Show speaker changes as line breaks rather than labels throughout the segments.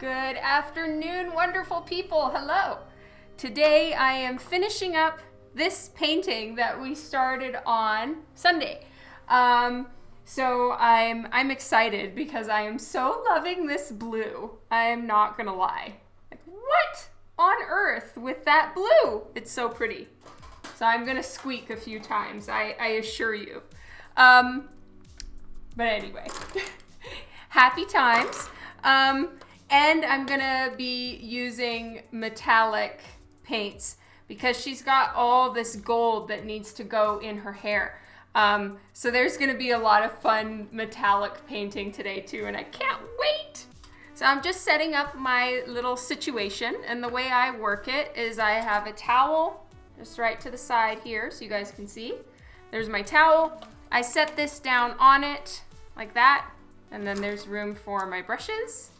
Good afternoon, wonderful people. Hello. Today I am finishing up this painting that we started on Sunday. So I'm excited because I am so loving this blue. I am not gonna lie. Like, what on earth with that blue? It's so pretty. So I'm gonna squeak a few times, I assure you. But anyway, happy times. And I'm gonna be using metallic paints because she's got all this gold that needs to go in her hair. So there's gonna be a lot of fun metallic painting today too, and I can't wait. So I'm just setting up my little situation, and the way I work it is I have a towel just right to the side here so you guys can see. There's my towel. I set this down on it like that, and then there's room for my brushes,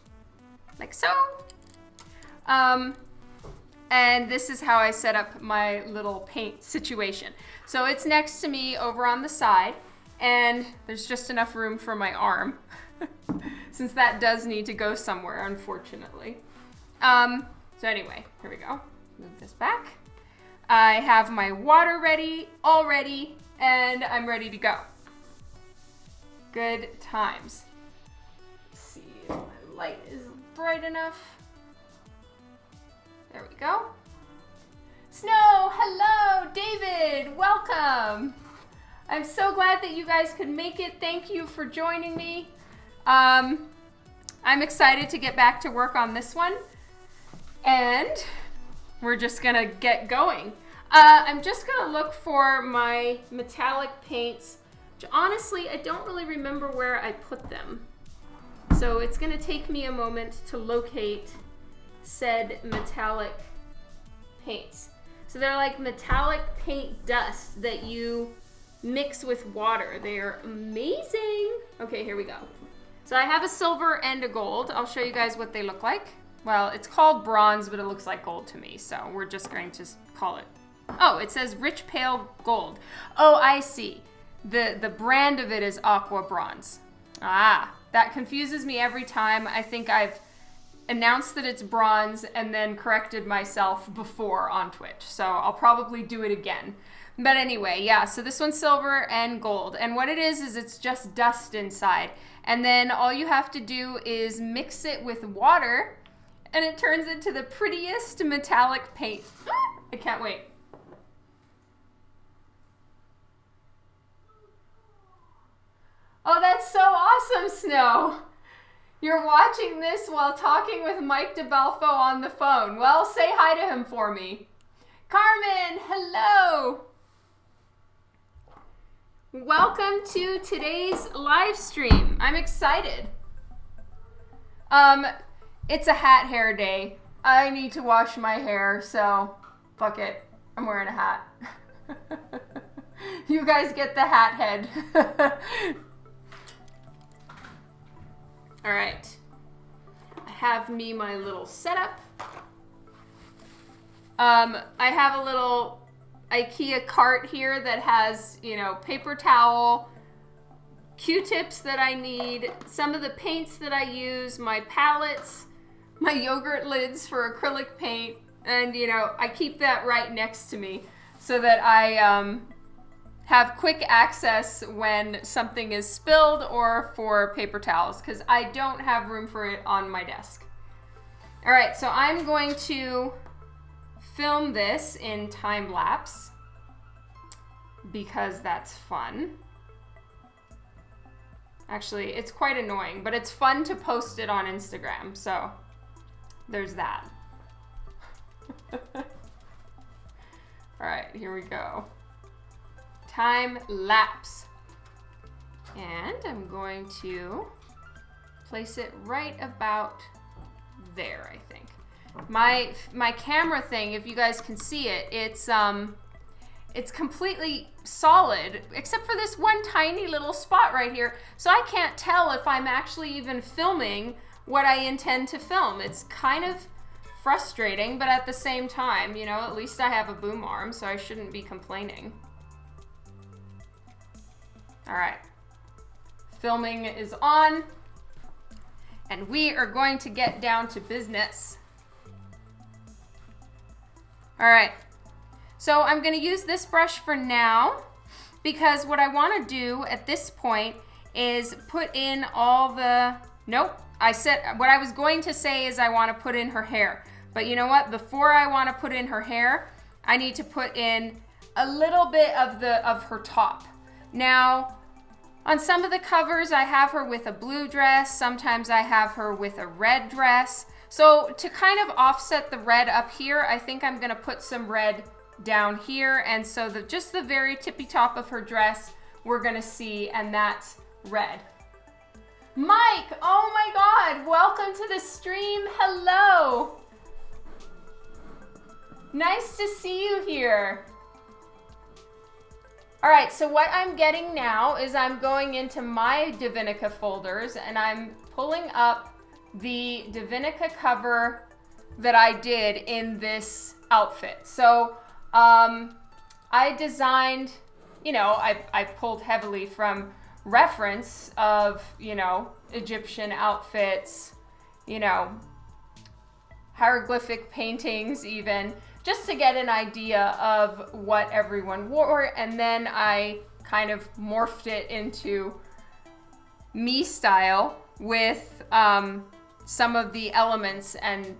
like so. And this is how I set up my little paint situation. So it's next to me over on the side, and there's just enough room for my arm, since that does need to go somewhere, unfortunately. So anyway, here we go. Move this back. I have my water ready already, and I'm ready to go. Good times. Let's see if my light is bright enough. There we go. Snow, hello, David, welcome. I'm so glad that you guys could make it. Thank you for joining me. I'm excited to get back to work on this one, and we're just gonna get going. I'm just gonna look for my metallic paints, which honestly, I don't really remember where I put them. So it's gonna take me a moment to locate said metallic paints. So they're like metallic paint dust that you mix with water. They are amazing. Okay, here we go. So I have a silver and a gold. I'll show you guys what they look like. Well, it's called bronze, but it looks like gold to me, so we're just going to call it. Oh, it says rich pale gold. Oh, I see. The brand of it is aqua bronze. Ah, that confuses me every time. I think I've announced that it's bronze and then corrected myself before on Twitch, so I'll probably do it again. But anyway, yeah, so this one's silver and gold, and what it is it's just dust inside, and then all you have to do is mix it with water, and it turns into the prettiest metallic paint. I can't wait. Oh, that's so awesome, Snow. You're watching this while talking with Mike DeBalfo on the phone. Well, say hi to him for me. Carmen, hello. Welcome to today's live stream. I'm excited. It's a hat hair day. I need to wash my hair, so fuck it. I'm wearing a hat. You guys get the hat head. All right, I have me my little setup. I have a little IKEA cart here that has, you know, paper towel, Q-tips that I need, some of the paints that I use, my palettes, my yogurt lids for acrylic paint, and, you know, I keep that right next to me so that I have quick access when something is spilled or for paper towels, because I don't have room for it on my desk. All right, so I'm going to film this in time lapse because that's fun. Actually, it's quite annoying, but it's fun to post it on Instagram, so there's that. All right, here we go. Time lapse. And I'm going to place it right about there, I think. My camera thing, if you guys can see it, it's completely solid, except for this one tiny little spot right here. So I can't tell if I'm actually even filming what I intend to film. It's kind of frustrating, but at the same time, you know, at least I have a boom arm, so I shouldn't be complaining. All right, filming is on, and we are going to get down to business. All right, so I'm going to use this brush for now because what I want to do at this point is put in all the, nope, I said what I was going to say is I want to put in her hair. But you know what? Before I want to put in her hair, I need to put in a little bit of her top. Now, on some of the covers, I have her with a blue dress. Sometimes I have her with a red dress. So to kind of offset the red up here, I think I'm gonna put some red down here. And so just the very tippy top of her dress, we're gonna see, and that's red. Mike, oh my God, welcome to the stream, hello. Nice to see you here. All right, so what I'm getting now is I'm going into my Divinica folders and I'm pulling up the Divinica cover that I did in this outfit. So I designed, you know, I pulled heavily from reference of, you know, Egyptian outfits, you know, hieroglyphic paintings even, just to get an idea of what everyone wore, and then I kind of morphed it into me style with some of the elements and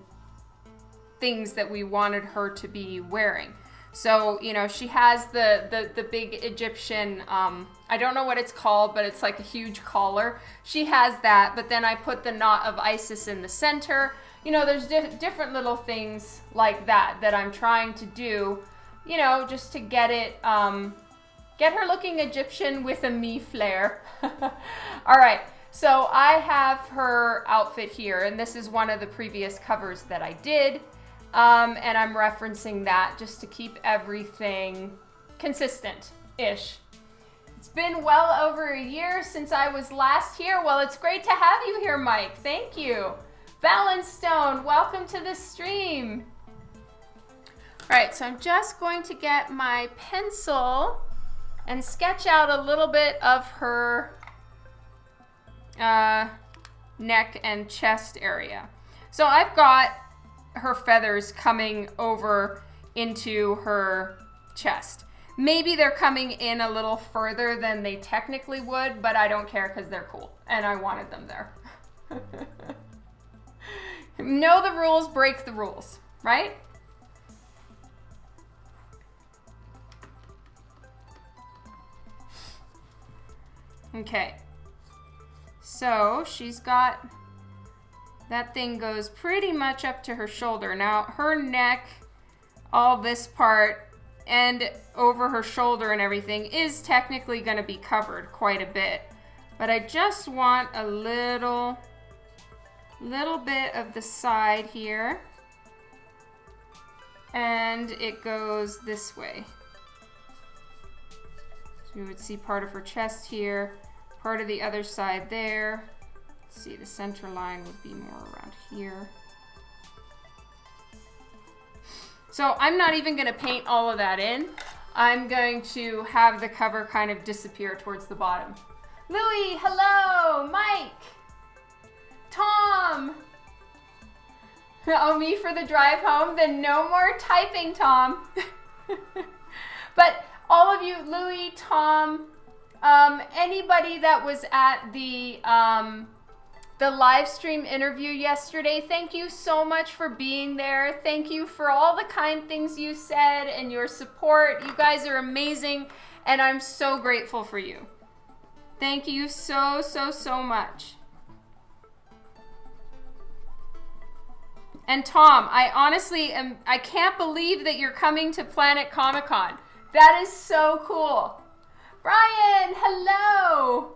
things that we wanted her to be wearing. So, you know, she has the big Egyptian, I don't know what it's called, but it's like a huge collar. She has that, but then I put the knot of Isis in the center. You know, there's different little things like that I'm trying to do, you know, just to get it, get her looking Egyptian with a me flair. All right, so I have her outfit here, and this is one of the previous covers that I did. And I'm referencing that just to keep everything consistent-ish. It's been well over a year since I was last here. Well, it's great to have you here, Mike. Thank you. Valenstone, welcome to the stream. All right, so I'm just going to get my pencil and sketch out a little bit of her neck and chest area. So I've got her feathers coming over into her chest. Maybe they're coming in a little further than they technically would, but I don't care because they're cool and I wanted them there. Know the rules, break the rules, right? Okay, so she's got, that thing goes pretty much up to her shoulder. Now her neck, all this part, and over her shoulder and everything is technically going to be covered quite a bit. But I just want a little bit of the side here. And it goes this way. So you would see part of her chest here, part of the other side there. Let's see, the center line would be more around here. So I'm not even going to paint all of that in. I'm going to have the cover kind of disappear towards the bottom. Louie, hello, Mike, Tom. Oh, me for the drive home? Then no more typing, Tom. But all of you, Louie, Tom, anybody that was at the live stream interview yesterday, thank you so much for being there. Thank you for all the kind things you said and your support. You guys are amazing, and I'm so grateful for you. Thank you so, so, so much. And Tom, I honestly I can't believe that you're coming to Planet Comic-Con. That is so cool. Brian, hello.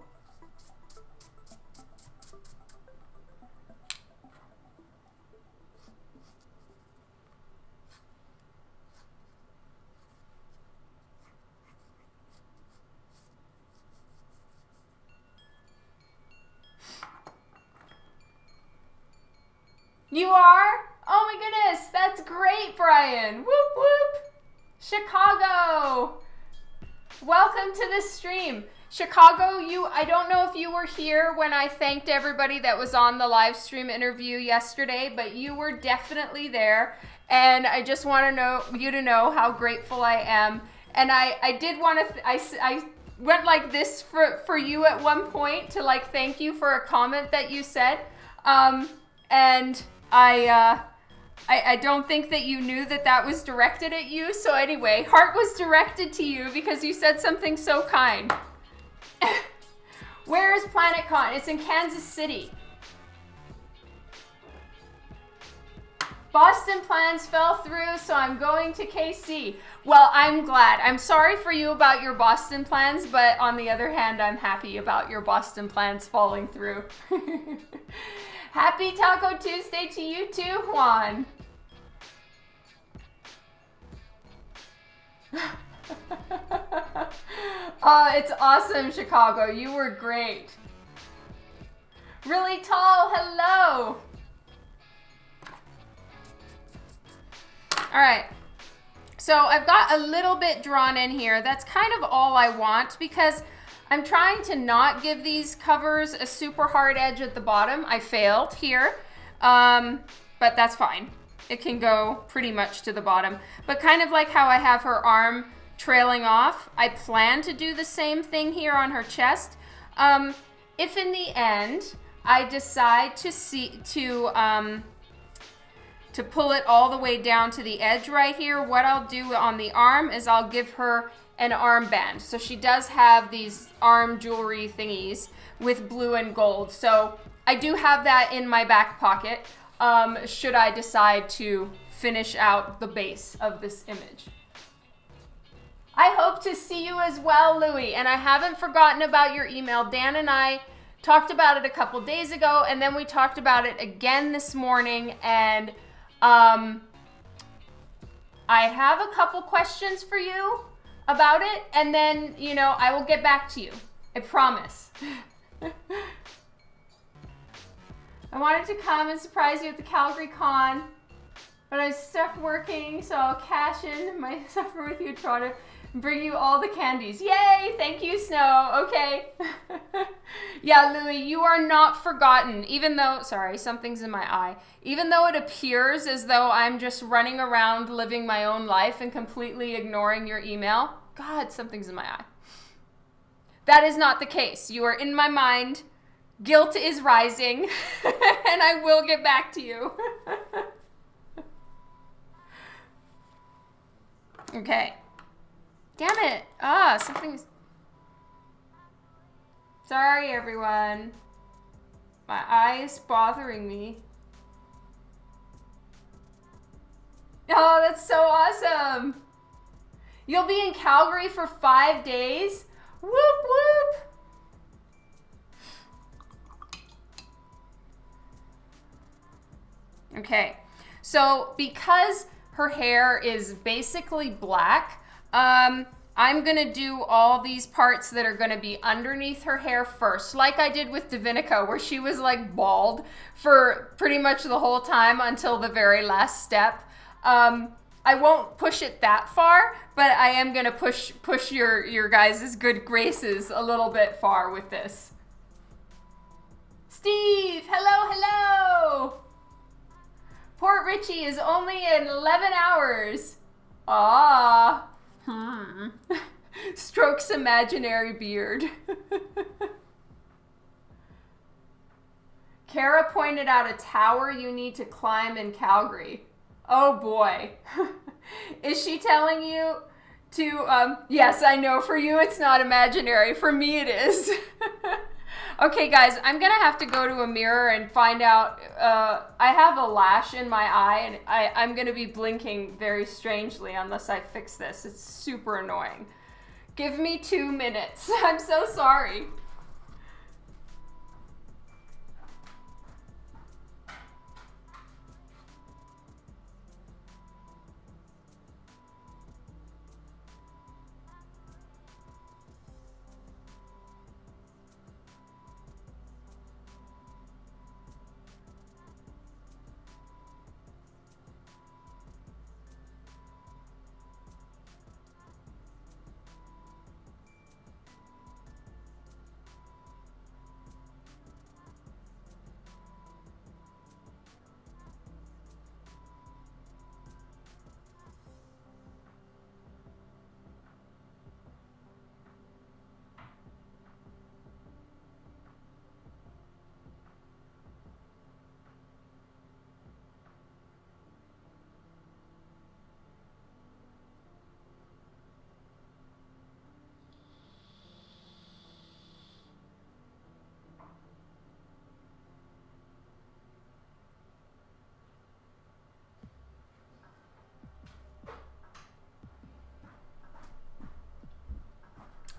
You are? Oh my goodness, that's great, Brian. Whoop, whoop. Chicago. Welcome to the stream. Chicago, I don't know if you were here when I thanked everybody that was on the live stream interview yesterday, but you were definitely there. And I just want you to know how grateful I am. And I did want to, I went like this for you at one point to like thank you for a comment that you said. And I don't think that you knew that was directed at you. So anyway, heart was directed to you because you said something so kind. Where is PlanetCon? It's in Kansas City. Boston plans fell through, so I'm going to KC. Well, I'm glad. I'm sorry for you about your Boston plans, but on the other hand, I'm happy about your Boston plans falling through. Happy Taco Tuesday to you too, Juan. Oh, it's awesome, Chicago. You were great. Really tall, hello. All right. So I've got a little bit drawn in here. That's kind of all I want because I'm trying to not give these covers a super hard edge at the bottom. I failed here, but that's fine. It can go pretty much to the bottom. But kind of like how I have her arm trailing off, I plan to do the same thing here on her chest. If in the end I decide to pull it all the way down to the edge right here, what I'll do on the arm is I'll give her an armband. So she does have these arm jewelry thingies with blue and gold. So I do have that in my back pocket should I decide to finish out the base of this image. I hope to see you as well, Louie. And I haven't forgotten about your email. Dan and I talked about it a couple days ago, and then we talked about it again this morning. And I have a couple questions for you about it, and then, I will get back to you. I promise. I wanted to come and surprise you at the Calgary Con, but I stuck working, so I'll cash in my supper with you in Toronto and bring you all the candies. Yay! Thank you, Snow. Okay. Yeah, Louie, you are not forgotten, even though, sorry, something's in my eye. Even though it appears as though I'm just running around living my own life and completely ignoring your email, God, something's in my eye. That is not the case. You are in my mind. Guilt is rising, and I will get back to you. Okay. Damn it. Something's... Sorry, everyone. My eye is bothering me. Oh, that's so awesome. You'll be in Calgary for 5 days? Whoop, whoop. Okay, so because her hair is basically black, I'm gonna do all these parts that are gonna be underneath her hair first, like I did with Divinica, where she was like bald for pretty much the whole time until the very last step. I won't push it that far, but I am gonna push your guys' good graces a little bit far with this. Steve, hello. Port Richie is only in 11 hours. Strokes imaginary beard. Kara pointed out a tower you need to climb in Calgary. Oh boy. Is she telling you to, yes, I know, for you it's not imaginary. For me it is. Okay, guys, I'm gonna have to go to a mirror and find out. I have a lash in my eye, and I'm gonna be blinking very strangely unless I fix this. It's super annoying. Give me 2 minutes. I'm so sorry.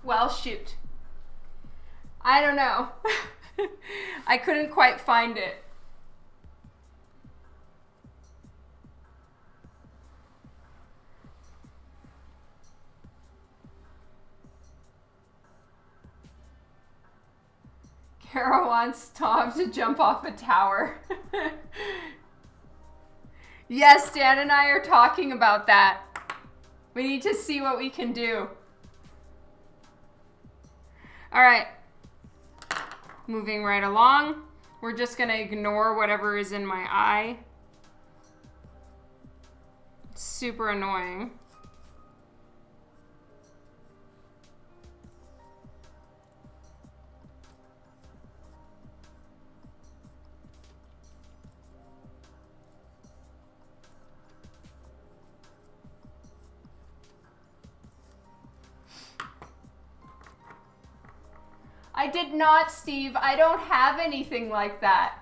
Well, shoot. I don't know. I couldn't quite find it. Kara wants Tom to jump off a tower. Yes, Dan and I are talking about that. We need to see what we can do. All right. Moving right along. We're just going to ignore whatever is in my eye. It's super annoying. I did not, Steve. I don't have anything like that.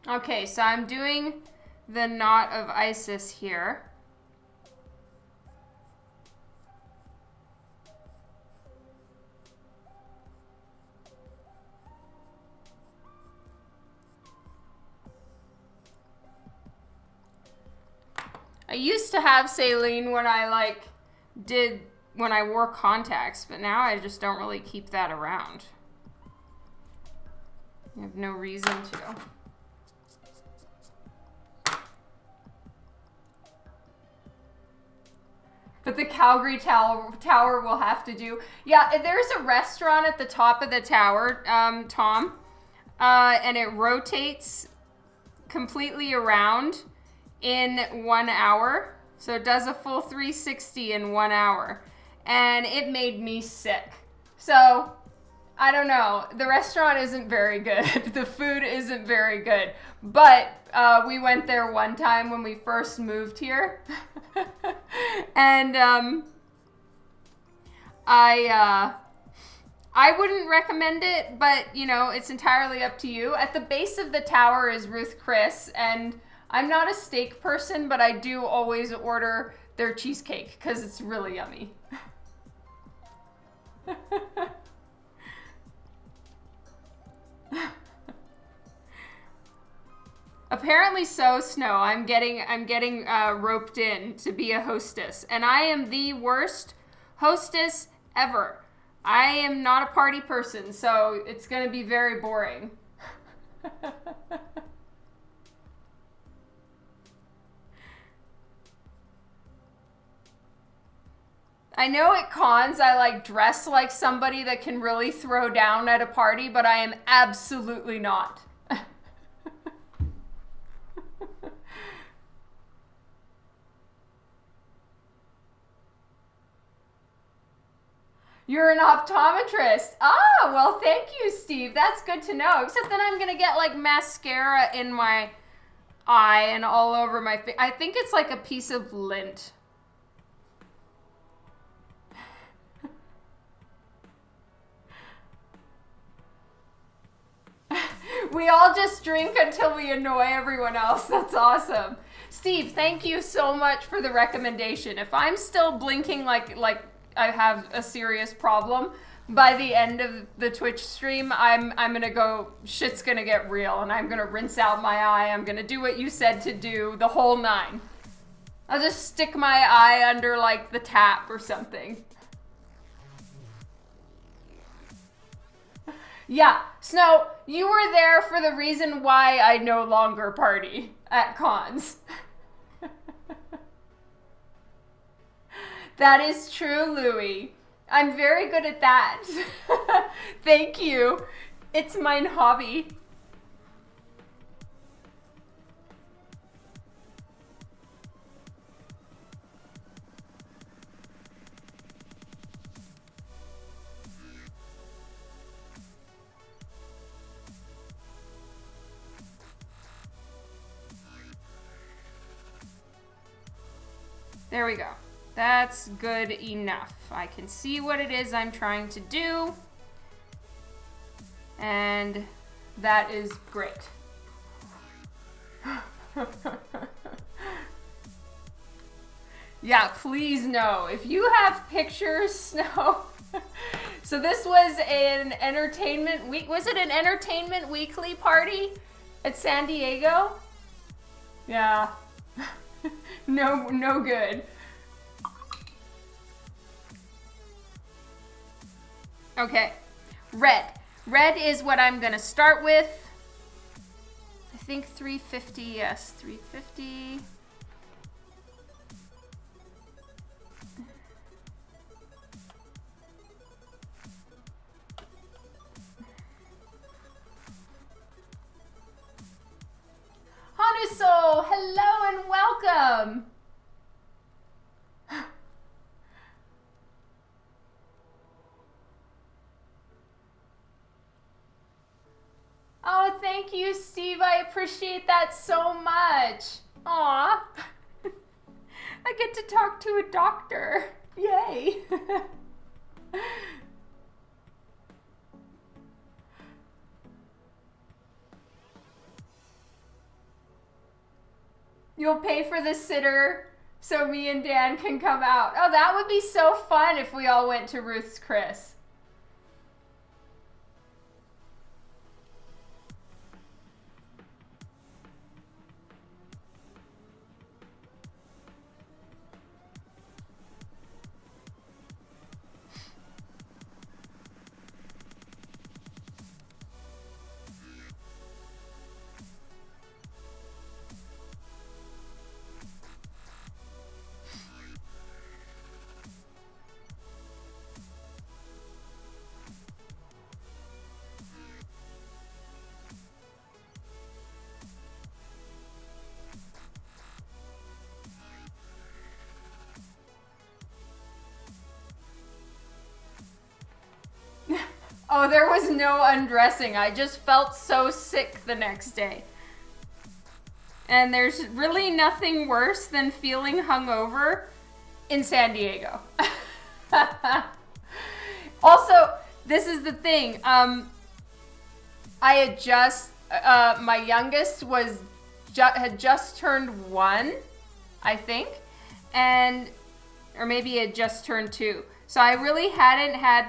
Okay, so I'm doing the knot of Isis here. I used to have saline when I when I wore contacts, but now I just don't really keep that around. I have no reason to. But the Calgary tower will have to do. Yeah, there's a restaurant at the top of the tower, Tom, and it rotates completely around in 1 hour. So it does a full 360 in 1 hour. And it made me sick. So, I don't know. The restaurant isn't very good. The food isn't very good. But we went there one time when we first moved here. And I wouldn't recommend it, but, you know, it's entirely up to you. At the base of the tower is Ruth Chris, and I'm not a steak person, but I do always order their cheesecake because it's really yummy. Apparently so, Snow. I'm getting roped in to be a hostess, and I am the worst hostess ever. I am not a party person, so it's going to be very boring. I know at cons I dress like somebody that can really throw down at a party, but I am absolutely not. You're an optometrist. Ah, well, thank you, Steve. That's good to know. Except then I'm going to get mascara in my eye and all over my face. I think it's like a piece of lint. We all just drink until we annoy everyone else. That's awesome. Steve, thank you so much for the recommendation. If I'm still blinking like I have a serious problem, by the end of the Twitch stream, I'm gonna go, shit's gonna get real, and I'm gonna rinse out my eye. I'm gonna do what you said to do, the whole 9. I'll just stick my eye under the tap or something. Yeah, Snow, you were there for the reason why I no longer party at cons. That is true, Louie. I'm very good at that. Thank you. It's my hobby. There we go. That's good enough. I can see what it is I'm trying to do. And that is great. Yeah, please no. If you have pictures, Snow. So this was an entertainment week. Was it an entertainment weekly party at San Diego? Yeah. No good. Okay. Red. Red is what I'm gonna start with. I think 350, yes, 350. Hanuso, hello and welcome. Oh, thank you, Steve. I appreciate that so much. Aw. I get to talk to a doctor. Yay. You'll pay for the sitter so me and Dan can come out. Oh, that would be so fun if we all went to Ruth's Chris. Oh, there was no undressing. I just felt so sick the next day. And there's really nothing worse than feeling hungover in San Diego. Also, this is the thing. I had just, my youngest had just turned 1, I think. Or maybe it had just turned 2. So I really hadn't had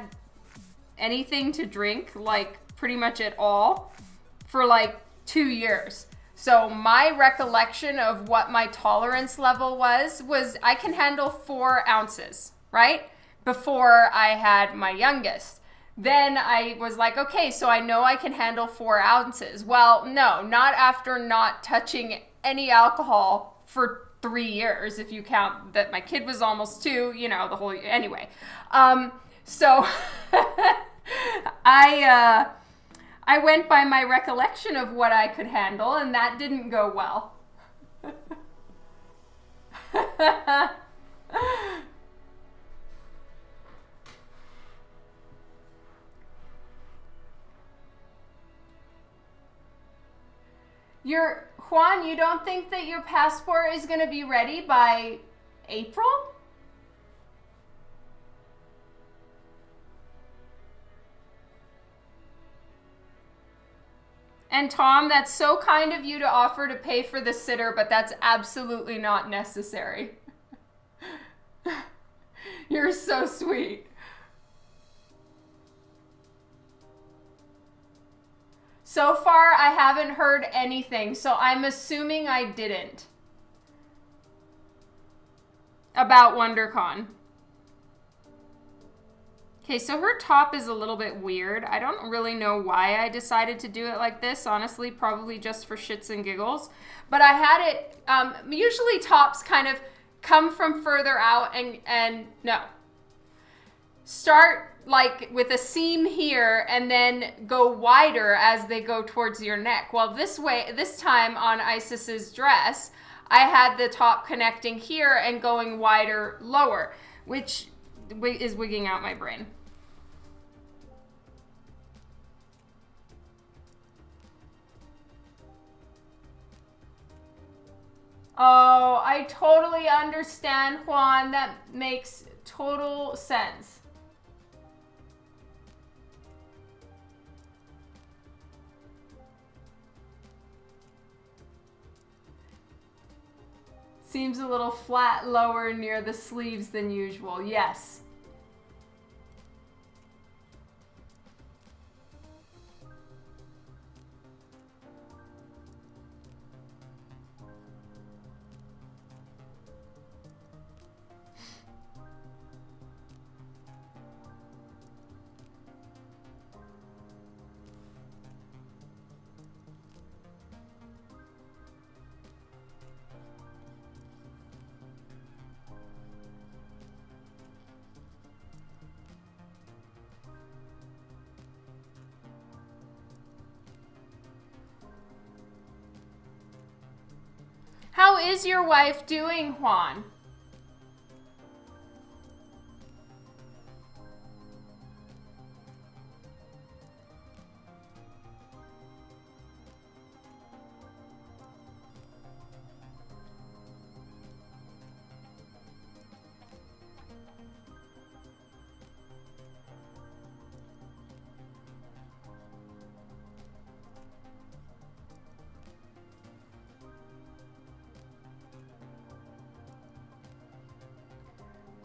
anything to drink, like pretty much at all, for like 2 years. So my recollection of what my tolerance level was I can handle 4 ounces, right? Before I had my youngest. Then I was like, okay, so I know I can handle 4 ounces. Well, no, not after not touching any alcohol for 3 years, if you count that my kid was almost 2, you know, the whole, anyway. So I went by my recollection of what I could handle, and that didn't go well. Juan, you don't think that your passport is going to be ready by April? And Tom, that's so kind of you to offer to pay for the sitter, but that's absolutely not necessary. You're so sweet. So far, I haven't heard anything, so I'm assuming I didn't. About WonderCon. Okay, so her top is a little bit weird. I don't really know why I decided to do it like this, honestly, probably just for shits and giggles. But I had it, usually tops kind of come from further out and no. Start like with a seam here and then go wider as they go towards your neck. Well, this time on Isis's dress, I had the top connecting here and going wider lower, which is wigging out my brain. Oh, I totally understand, Juan. That makes total sense. Seems a little flat lower near the sleeves than usual. Yes. How is your wife doing, Juan?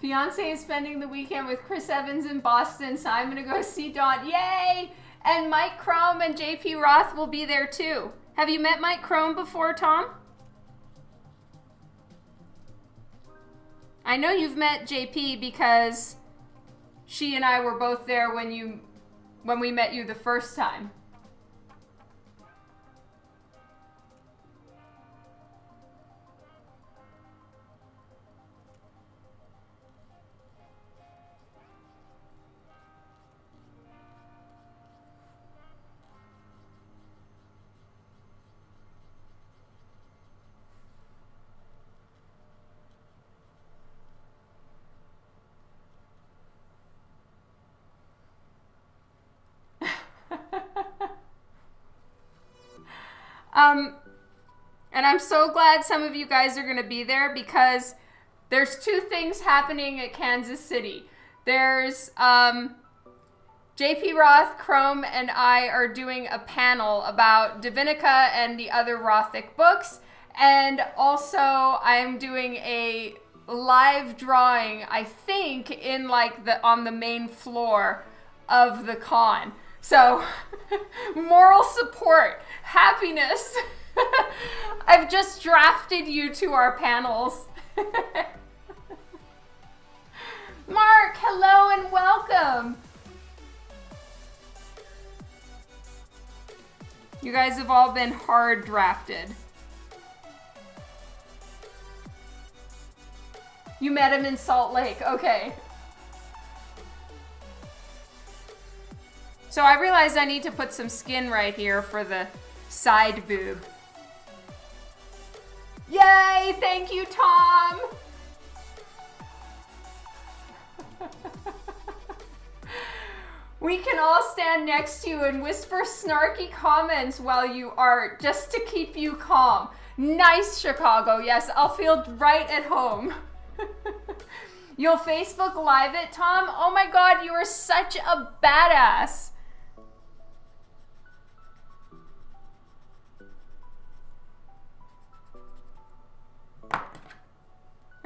Fiance is spending the weekend with Chris Evans in Boston, so I'm going to go see Dawn. Yay! And Mike Crome and JP Roth will be there too. Have you met Mike Crome before, Tom? I know you've met JP because she and I were both there when we met you the first time. And I'm so glad some of you guys are going to be there because there's two things happening at Kansas City. There's JP Roth, Chrome, and I are doing a panel about Divinica and the other Rothic books. And also I'm doing a live drawing, I think, in on the main floor of the con. So moral support, happiness. I've just drafted you to our panels. Mark, hello and welcome. You guys have all been hard drafted. You met him in Salt Lake, okay. So I realized I need to put some skin right here for the side boob. Yay! Thank you, Tom! We can all stand next to you and whisper snarky comments while you art, just to keep you calm. Nice, Chicago. Yes, I'll feel right at home. You'll Facebook Live it, Tom? Oh my God, you are such a badass.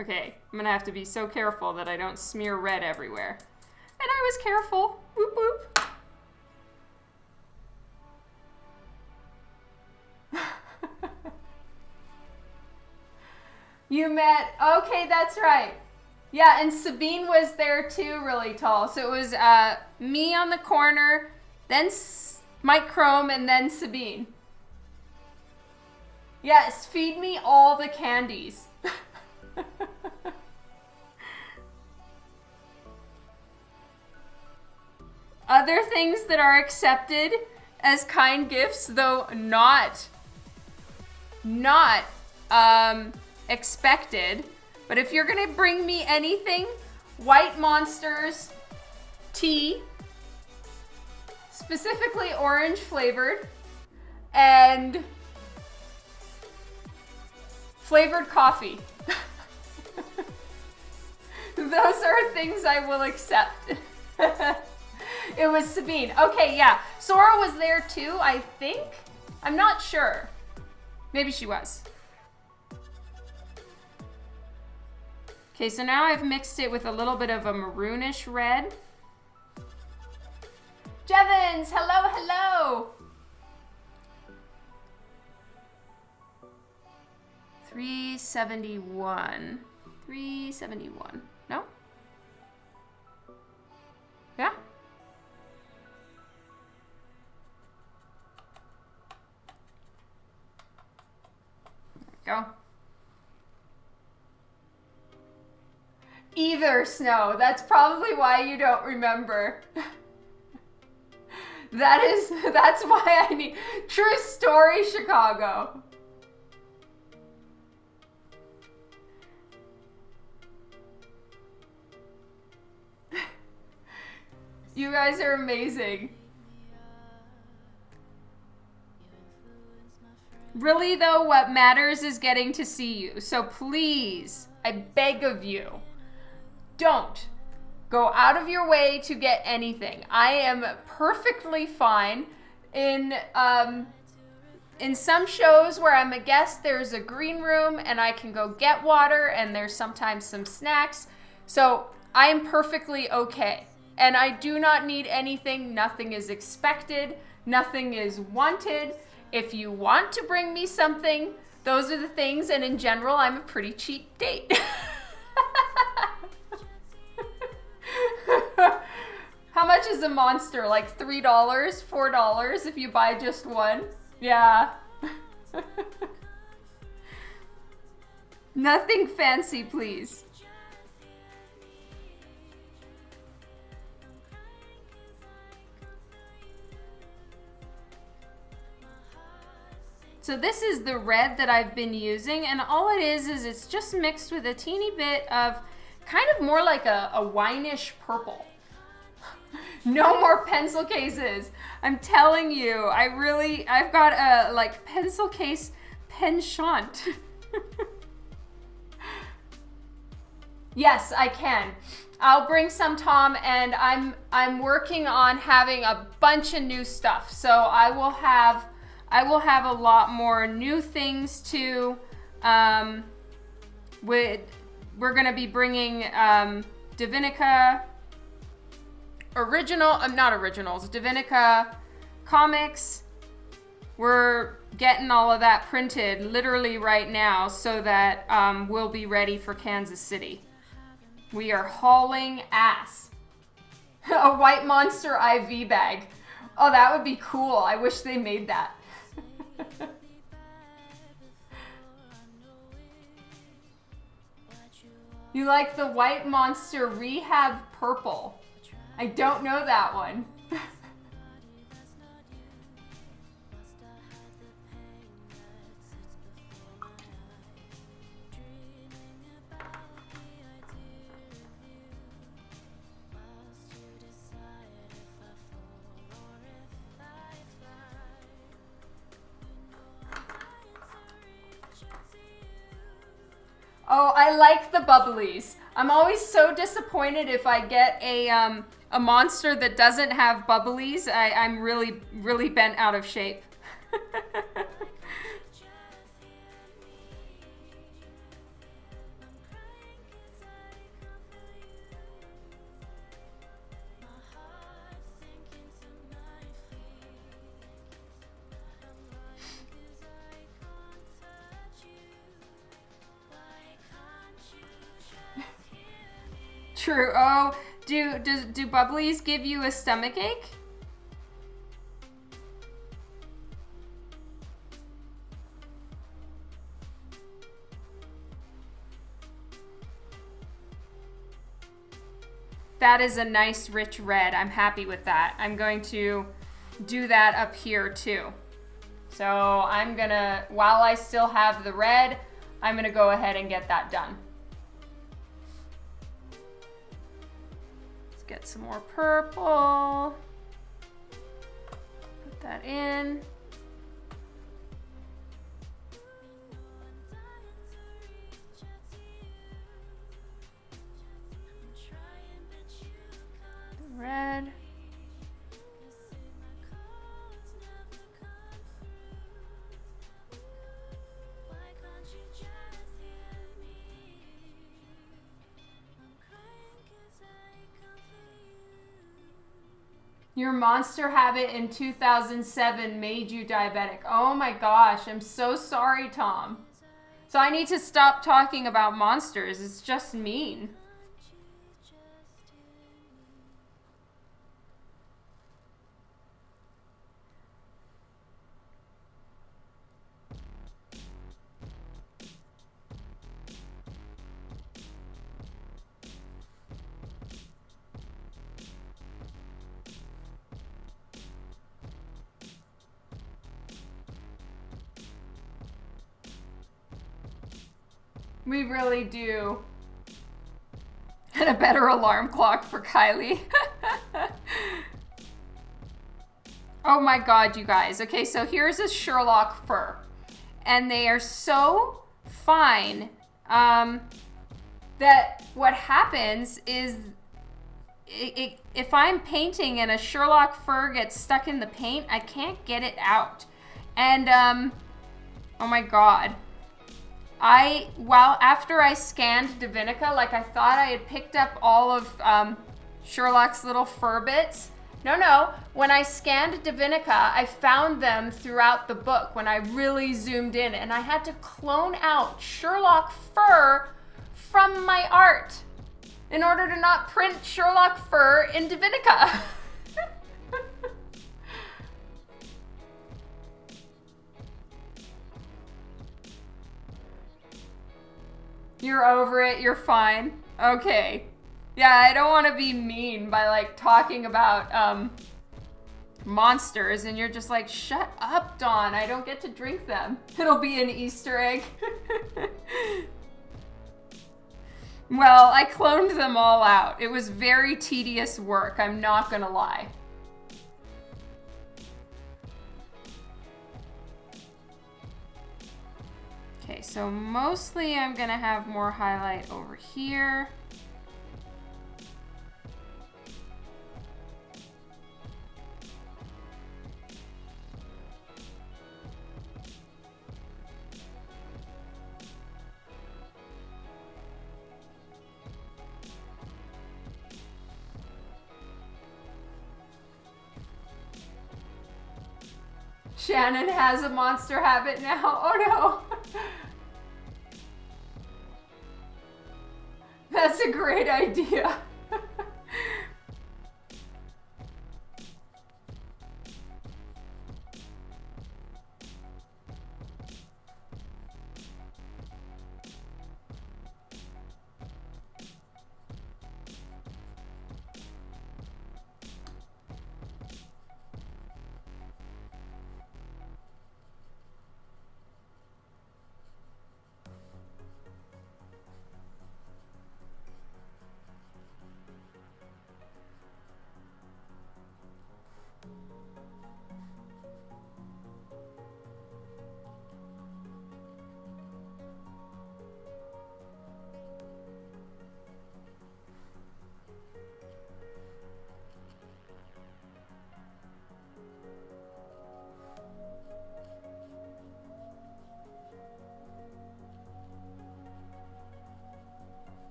Okay, I'm gonna have to be so careful that I don't smear red everywhere. And I was careful. Whoop whoop. You met, okay, that's right. Yeah, and Sabine was there too, really tall. So it was me on the corner, then Mike Crome, and then Sabine. Yes, feed me all the candies. Other things that are accepted as kind gifts, though not expected. But if you're gonna bring me anything, White Monsters tea, specifically orange flavored, and Flavored coffee. Those are things I will accept. It was Sabine. Okay, yeah. Sora was there too, I think. I'm not sure. Maybe she was. Okay, so now I've mixed it with a little bit of a maroonish red. Jevons, hello, hello. 371. 371. No? Yeah? There we go. Either, Snow. That's probably why you don't remember. That's why I need true story, Chicago. You guys are amazing. Really though, what matters is getting to see you. So please, I beg of you, don't go out of your way to get anything. I am perfectly fine in some shows where I'm a guest, there's a green room and I can go get water and there's sometimes some snacks. So I am perfectly okay. And I do not need anything. Nothing is expected. Nothing is wanted. If you want to bring me something, those are the things. And in general, I'm a pretty cheap date. How much is a monster? Like $3, $4 if you buy just one? Yeah. Nothing fancy, please. So this is the red that I've been using, and all it is it's just mixed with a teeny bit of kind of more like a wineish purple. No more pencil cases. I'm telling you, I've got a like pencil case penchant. Yes, I can. I'll bring some, Tom, and I'm working on having a bunch of new stuff. So I will have a lot more new things too. We're gonna be bringing Divinica Divinica comics. We're getting all of that printed literally right now so that we'll be ready for Kansas City. We are hauling ass. A white monster IV bag. Oh, that would be cool. I wish they made that. You like the White Monster Rehab Purple. I don't know that one. Oh, I like the bubblies. I'm always so disappointed if I get a monster that doesn't have bubblies. I'm really bent out of shape. True. Oh, do bubblies give you a stomach ache? That is a nice rich red. I'm happy with that. I'm going to do that up here too. So I'm gonna, while I still have the red, I'm gonna go ahead and get that done. Get some more purple. Put that in. Your monster habit in 2007 made you diabetic. Oh my gosh, I'm so sorry, Tom. So I need to stop talking about monsters. It's just mean. We really do. And a better alarm clock for Kylie. Oh my God, you guys. Okay, so here's a Sherlock fur. And they are so fine that what happens is if I'm painting and a Sherlock fur gets stuck in the paint, I can't get it out. And oh my God. After I scanned Divinica, like I thought I had picked up all of Sherlock's little fur bits. No. When I scanned Divinica, I found them throughout the book when I really zoomed in, and I had to clone out Sherlock fur from my art in order to not print Sherlock fur in Divinica. You're over it, you're fine. Okay. Yeah, I don't want to be mean by like talking about monsters and you're just like, shut up, Dawn, I don't get to drink them. It'll be an Easter egg. Well, I cloned them all out. It was very tedious work, I'm not gonna lie. Okay, so mostly I'm gonna have more highlight over here. Shannon has a monster habit now. Oh no. That's a great idea.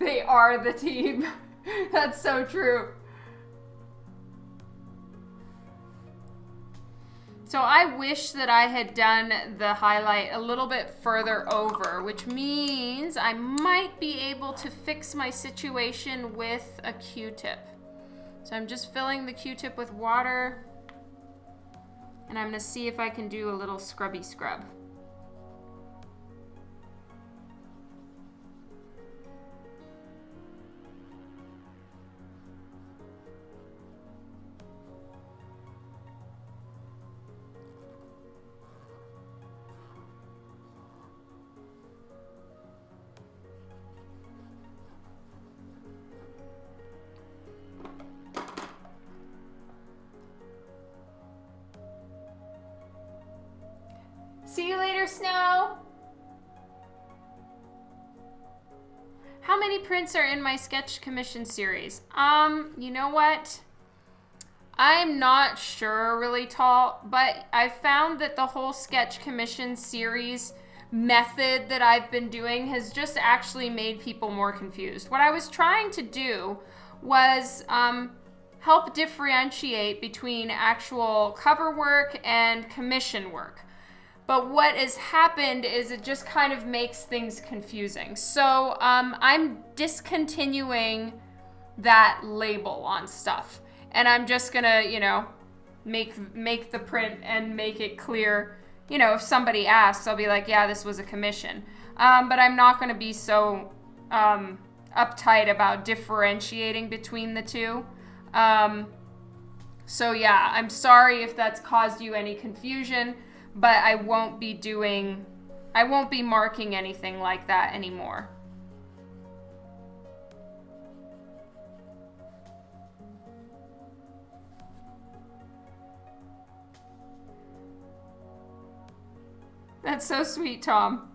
They are the team. That's so true. So I wish that I had done the highlight a little bit further over, which means I might be able to fix my situation with a Q-tip. So I'm just filling the Q-tip with water, and I'm gonna see if I can do a little scrubby scrub. See you later, Snow. How many prints are in my sketch commission series? You know what? I'm not sure, really tall, but I found that the whole sketch commission series method that I've been doing has just actually made people more confused. What I was trying to do was help differentiate between actual cover work and commission work. But what has happened is it just kind of makes things confusing. So I'm discontinuing that label on stuff. And I'm just gonna, make the print and make it clear. If somebody asks, I'll be like, yeah, this was a commission. But I'm not gonna be so uptight about differentiating between the two. So yeah, I'm sorry if that's caused you any confusion, but I won't be marking anything like that anymore. That's so sweet, Tom.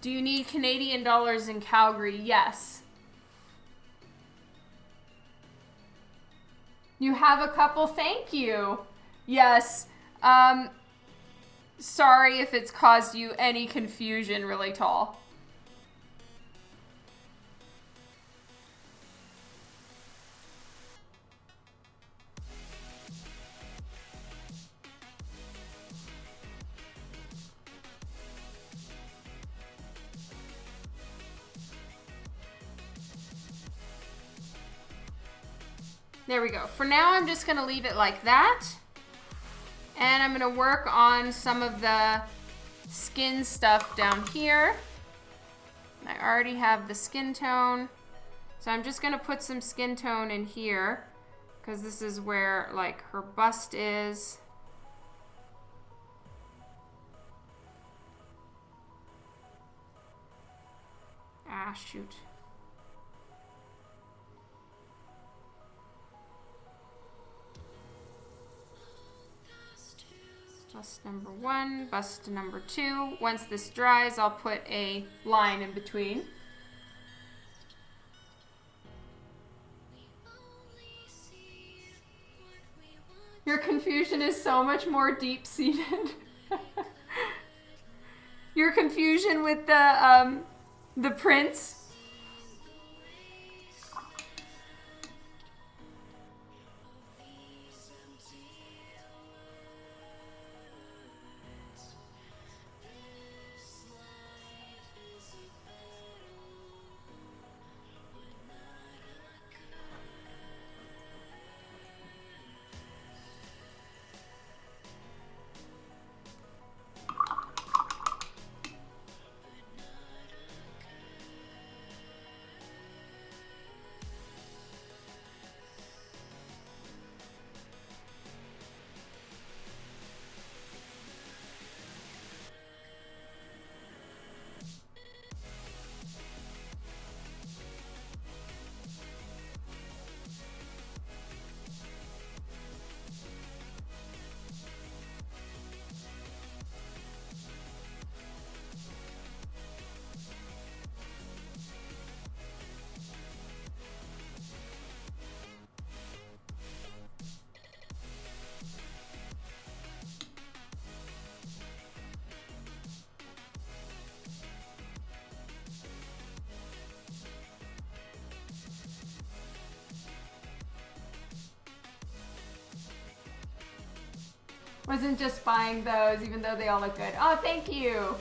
Do you need Canadian dollars in Calgary? Yes. You have a couple? Thank you. Yes. Sorry if it's caused you any confusion, really tall. There we go. For now, I'm just going to leave it like that. And I'm going to work on some of the skin stuff down here. I already have the skin tone. So I'm just going to put some skin tone in here because this is where like her bust is. Ah, shoot. Bust number 1, bust number 2. Once this dries, I'll put a line in between. Your confusion is so much more deep-seated. Your confusion with the prints. Wasn't just buying those, even though they all look good. Oh, thank you.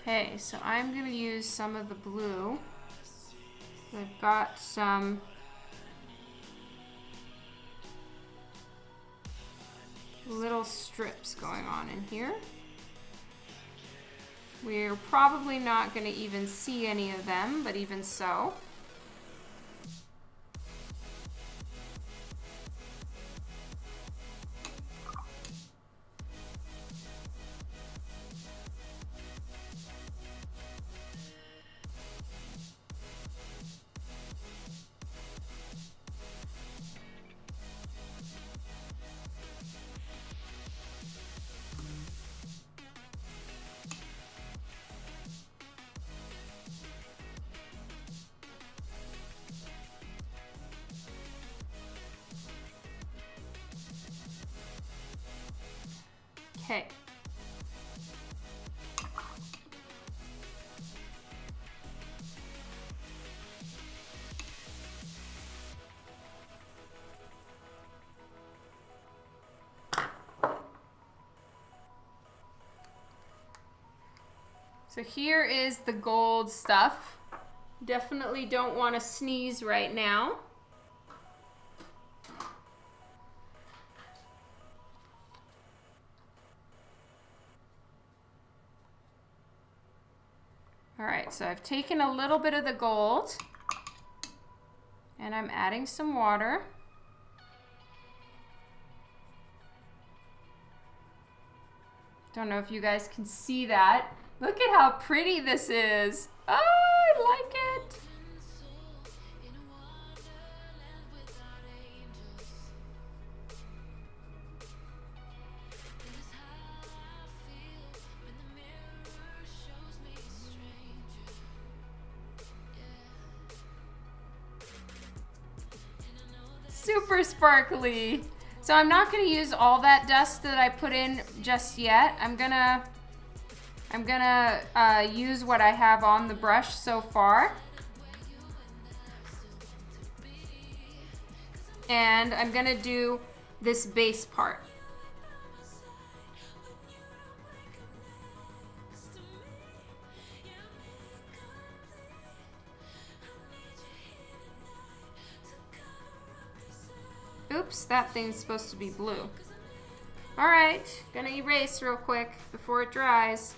Okay, so I'm going to use some of the blue. I've got some little strips going on in here. We're probably not going to even see any of them, but even so. Okay. So here is the gold stuff. Definitely don't want to sneeze right now. All right, so I've taken a little bit of the gold and I'm adding some water. Don't know if you guys can see that. Look at how pretty this is. Oh, I like it. Super sparkly. So I'm not going to use all that dust that I put in just yet. I'm gonna use what I have on the brush so far. And I'm gonna do this base part. Oops, that thing's supposed to be blue. All right, gonna erase real quick before it dries.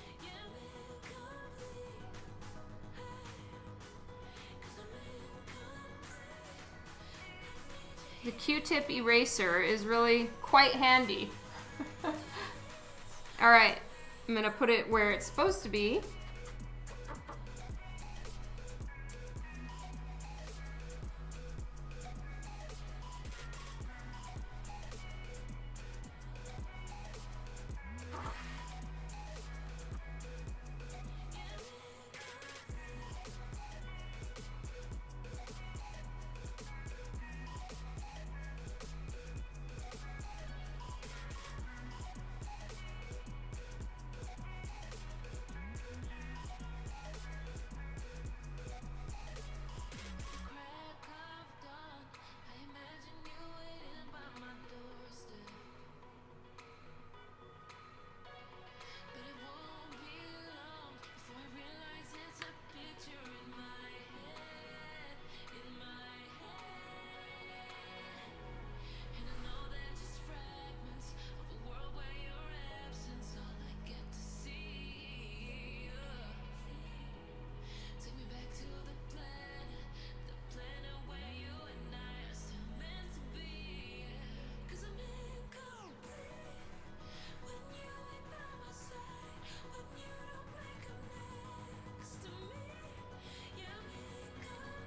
The Q-tip eraser is really quite handy. All right, I'm gonna put it where it's supposed to be.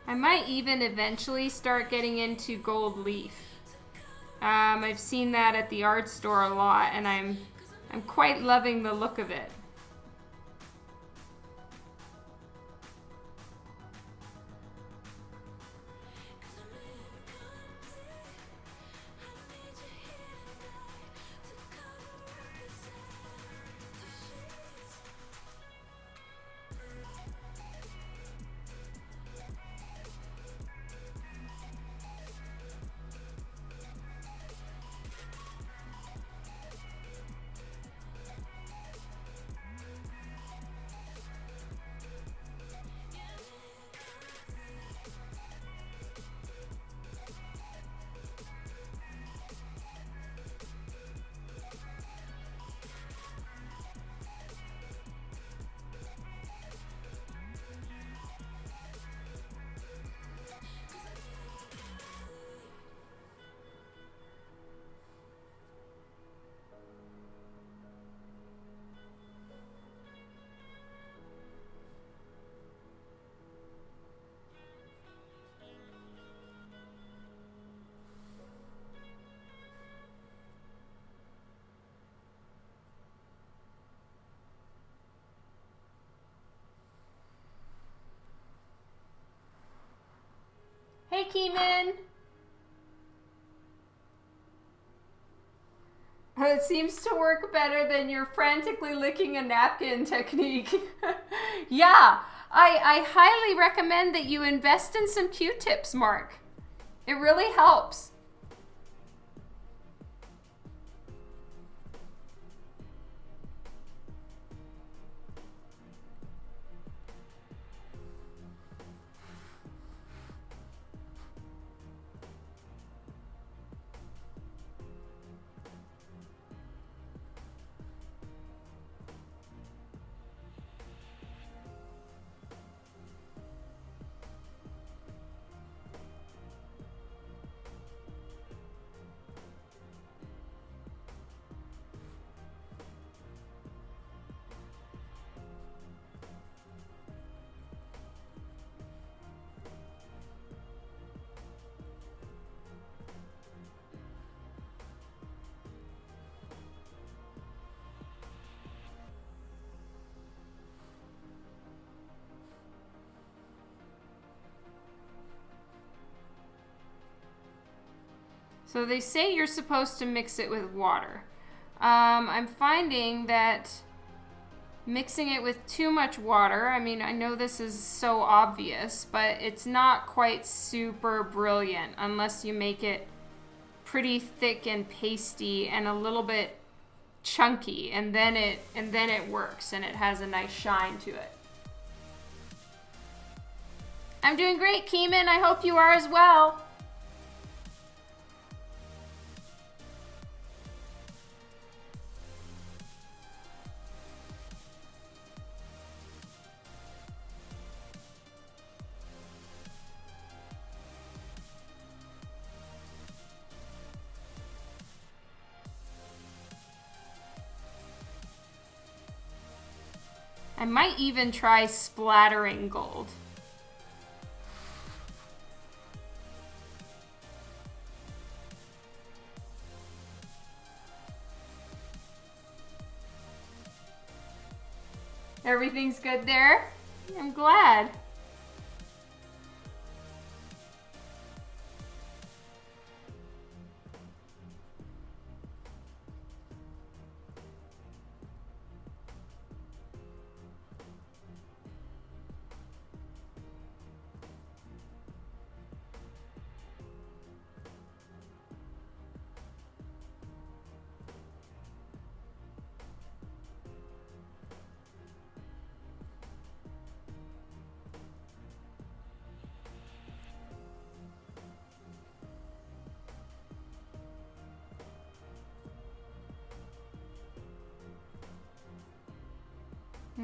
I might even eventually start getting into gold leaf. I've seen that at the art store a lot, and I'm quite loving the look of it. Keeman. It seems to work better than your frantically licking a napkin technique. Yeah, I highly recommend that you invest in some Q-tips, Mark. It really helps. So they say you're supposed to mix it with water. I'm finding that mixing it with too much water, I mean, I know this is so obvious, but it's not quite super brilliant unless you make it pretty thick and pasty and a little bit chunky, and then it works and it has a nice shine to it. I'm doing great, Keeman. I hope you are as well. I might even try splattering gold. Everything's good there? I'm glad.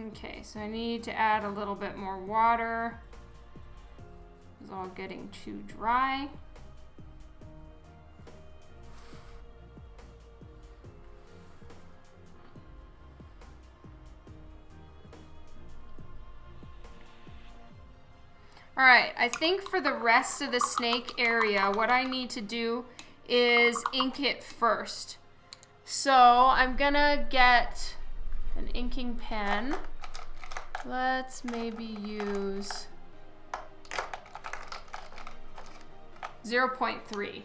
Okay, so I need to add a little bit more water. It's all getting too dry. All right, I think for the rest of the snake area, what I need to do is ink it first. So I'm gonna get an inking pen. Let's maybe use 0.3.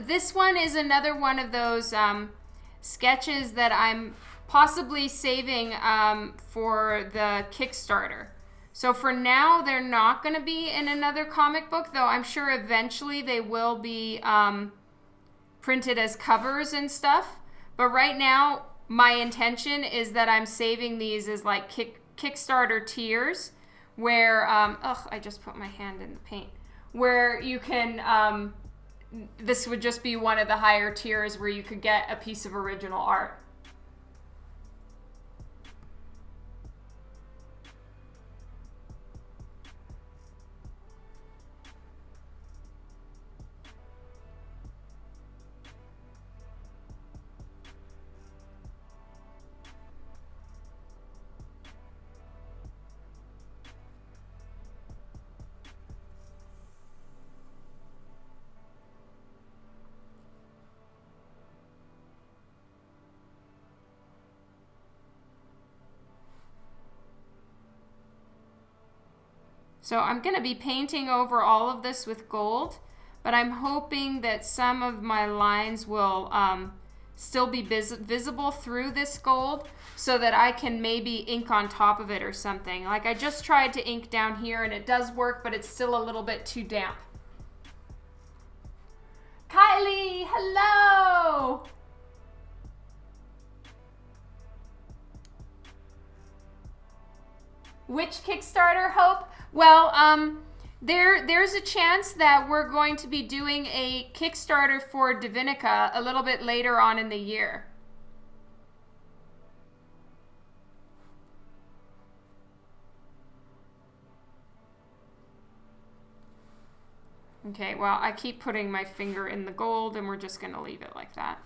This one is another one of those sketches that I'm possibly saving for the Kickstarter. So for now, they're not going to be in another comic book, though I'm sure eventually they will be printed as covers and stuff. But right now, my intention is that I'm saving these as like Kickstarter tiers where, I just put my hand in the paint, where you can, this would just be one of the higher tiers where you could get a piece of original art. So I'm going to be painting over all of this with gold, but I'm hoping that some of my lines will still be visible through this gold so that I can maybe ink on top of it or something. Like I just tried to ink down here and it does work, but it's still a little bit too damp. Kylie, hello! Which Kickstarter, Hope? Well, there's a chance that we're going to be doing a Kickstarter for Divinica a little bit later on in the year. Okay, well, I keep putting my finger in the gold and we're just going to leave it like that.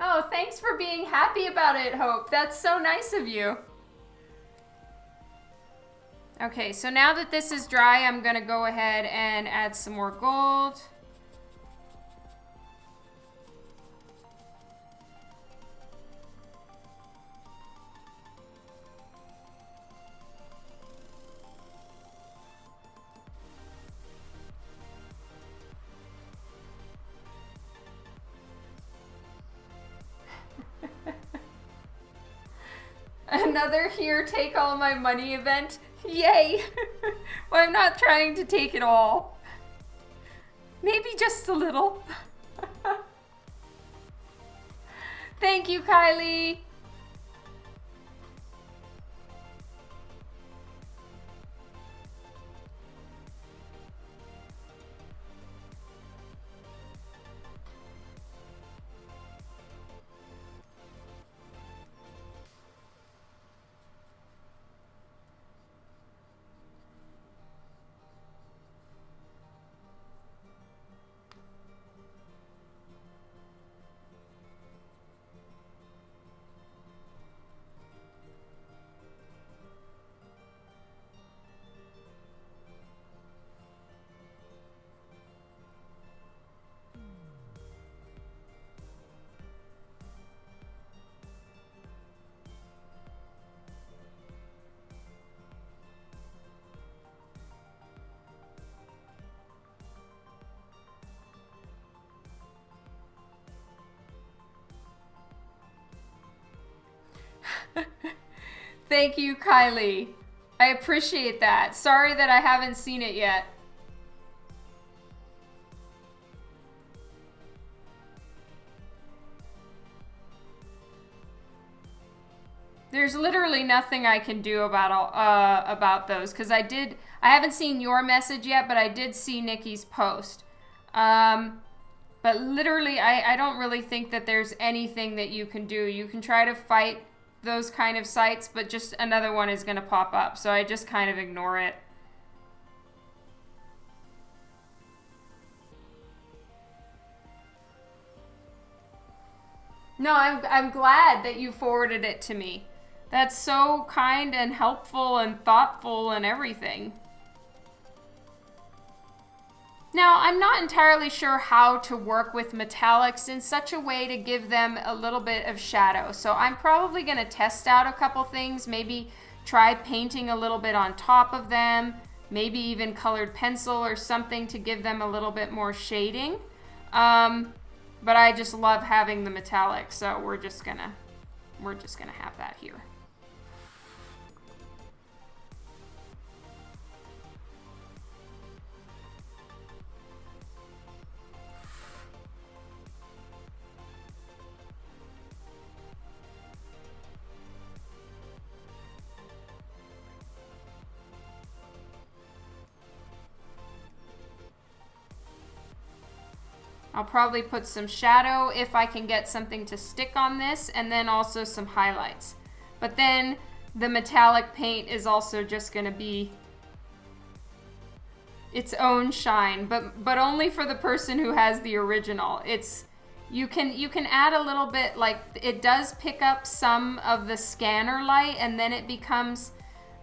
Oh, thanks for being happy about it, Hope. That's so nice of you. Okay, so now that this is dry, I'm going to go ahead and add some more gold. Another here, take all my money event. Yay! Well, I'm not trying to take it all. Maybe just a little. Thank you, Kylie. Thank you, Kylie. I appreciate that. Sorry that I haven't seen it yet. There's literally nothing I can do about those because I haven't seen your message yet, but I did see Nikki's post. But literally, I don't really think that there's anything that you can do. You can try to fight those kind of sites, but just another one is going to pop up. So I just kind of ignore it. No, I'm glad that you forwarded it to me. That's so kind and helpful and thoughtful and everything. Now, I'm not entirely sure how to work with metallics in such a way to give them a little bit of shadow. So I'm probably going to test out a couple things, maybe try painting a little bit on top of them, maybe even colored pencil or something to give them a little bit more shading. But I just love having the metallic, so we're just gonna have that here. I'll probably put some shadow if I can get something to stick on this, and then also some highlights. But then the metallic paint is also just going to be its own shine, but only for the person who has the original. You can add a little bit, like it does pick up some of the scanner light, and then it becomes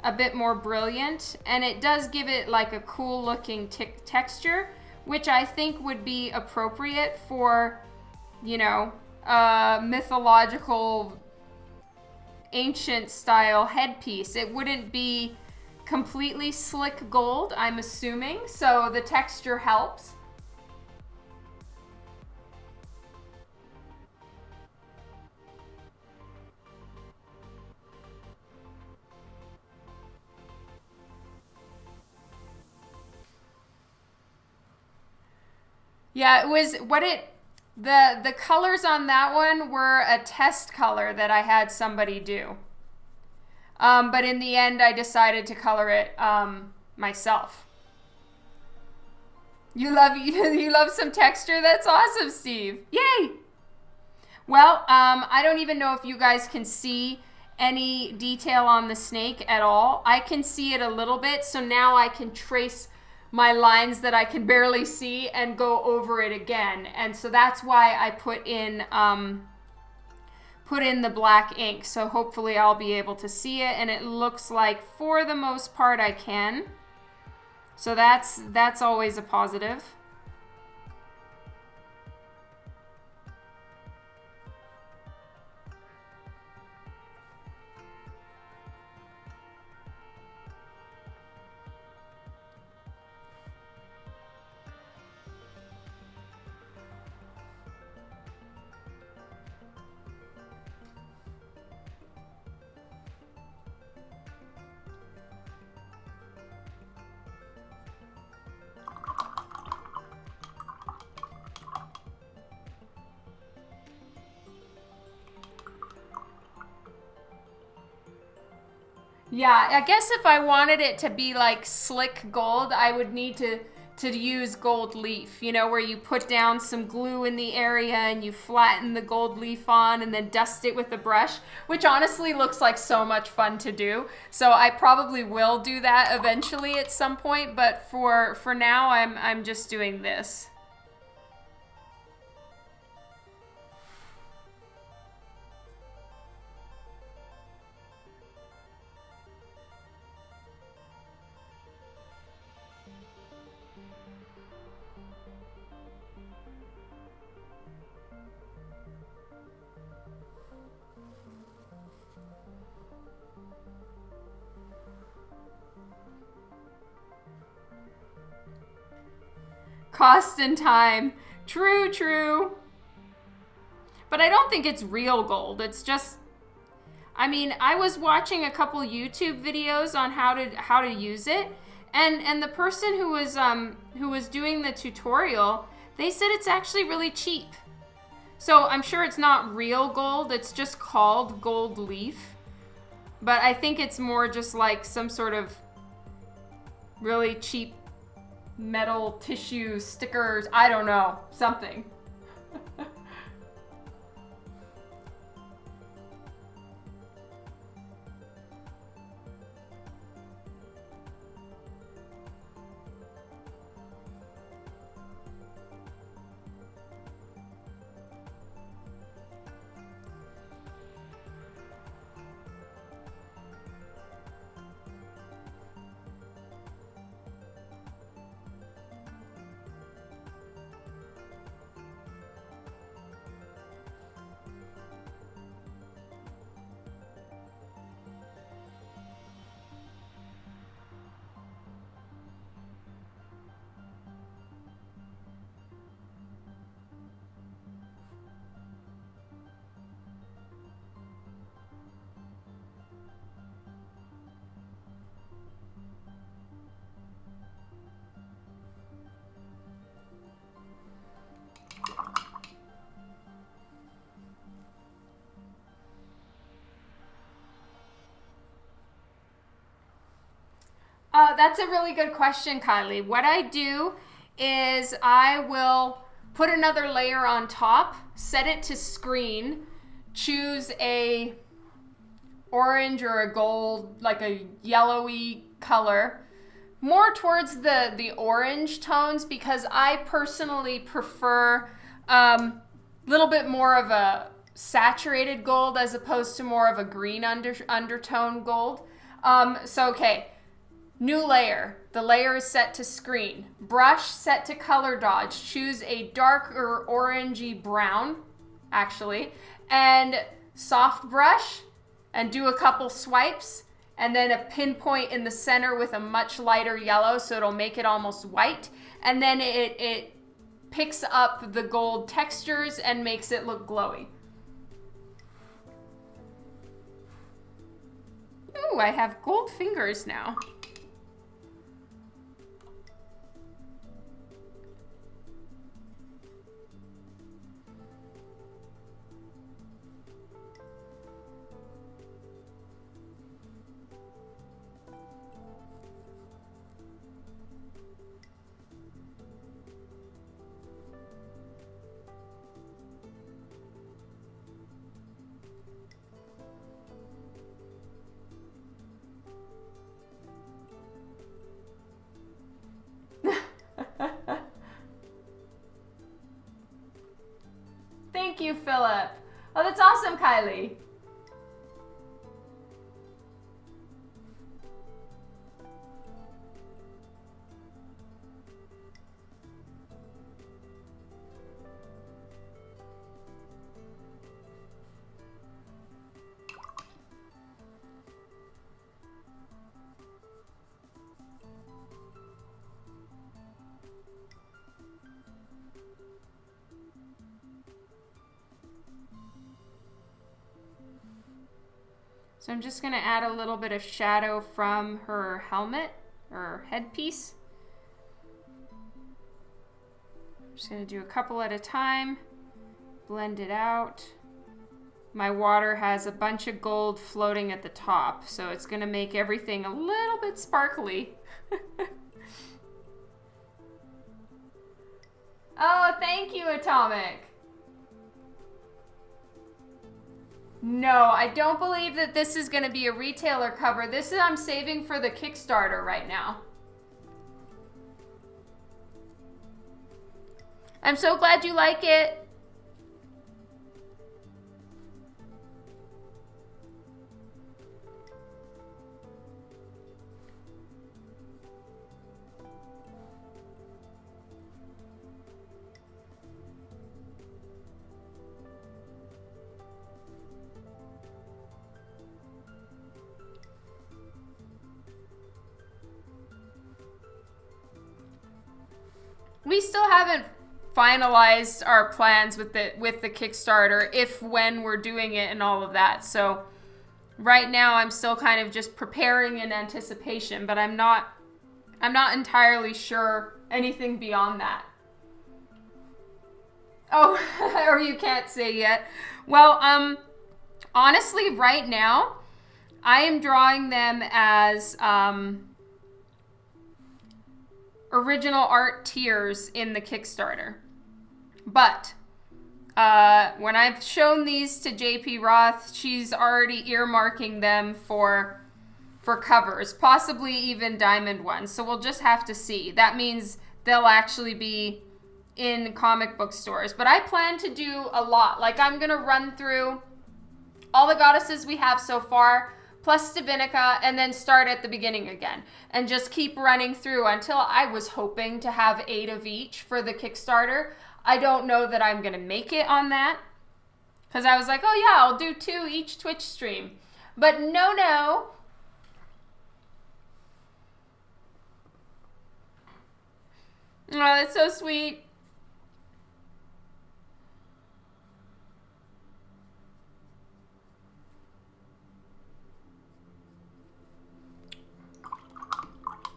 a bit more brilliant, and it does give it like a cool looking texture, which I think would be appropriate for, you know, a mythological ancient style headpiece. It wouldn't be completely slick gold, I'm assuming, so the texture helps. Yeah, it was the colors on that one were a test color that I had somebody do. But in the end, I decided to color it myself. You love some texture? That's awesome, Steve. Yay! Well, I don't even know if you guys can see any detail on the snake at all. I can see it a little bit, so now I can trace my lines that I can barely see and go over it again. And so that's why I put in the black ink. So hopefully I'll be able to see it, and it looks like for the most part I can. So that's always a positive. Yeah, I guess if I wanted it to be like slick gold, I would need to use gold leaf, you know, where you put down some glue in the area and you flatten the gold leaf on and then dust it with a brush, which honestly looks like so much fun to do. So I probably will do that eventually at some point, but for now I'm just doing this. Cost and time. True, true. But I don't think it's real gold. It's just, I mean, I was watching a couple YouTube videos on how to use it, and the person who was doing the tutorial, they said it's actually really cheap. So I'm sure it's not real gold. It's just called gold leaf. But I think it's more just like some sort of really cheap metal tissue stickers. I don't know, something. That's a really good question, Kylie. What I do is I will put another layer on top, set it to screen, choose a orange or a gold, like a yellowy color, more towards the orange tones, because I personally prefer little bit more of a saturated gold as opposed to more of a green undertone gold. Okay, new layer. The layer is set to screen. Brush set to color dodge. Choose a darker orangey brown, actually, and soft brush, and do a couple swipes, and then a pinpoint in the center with a much lighter yellow, so it'll make it almost white, and then it picks up the gold textures and makes it look glowy. Ooh, I have gold fingers now. Thank you, Philip. Oh, that's awesome, Kylie. So I'm just going to add a little bit of shadow from her helmet or headpiece. I'm just going to do a couple at a time, blend it out. My water has a bunch of gold floating at the top, so it's going to make everything a little bit sparkly. Oh, thank you, Atomic. No, I don't believe that this is going to be a retailer cover. This is I'm saving for the Kickstarter right now. I'm so glad you like it. We still haven't finalized our plans with the Kickstarter, if when we're doing it and all of that. So right now I'm still kind of just preparing in anticipation, but I'm not entirely sure anything beyond that. Oh, or you can't say yet. Well, honestly, right now I am drawing them as original art tiers in the Kickstarter. But when I've shown these to JP Roth, she's already earmarking them for covers, possibly even diamond ones. So we'll just have to see. That means they'll actually be in comic book stores. But I plan to do a lot. Like, I'm going to run through all the goddesses we have so far, plus Divinica, and then start at the beginning again. And just keep running through until I was hoping to have 8 of each for the Kickstarter. I don't know that I'm going to make it on that. Because I was like, oh yeah, I'll do 2 each Twitch stream. But no. Oh, that's so sweet.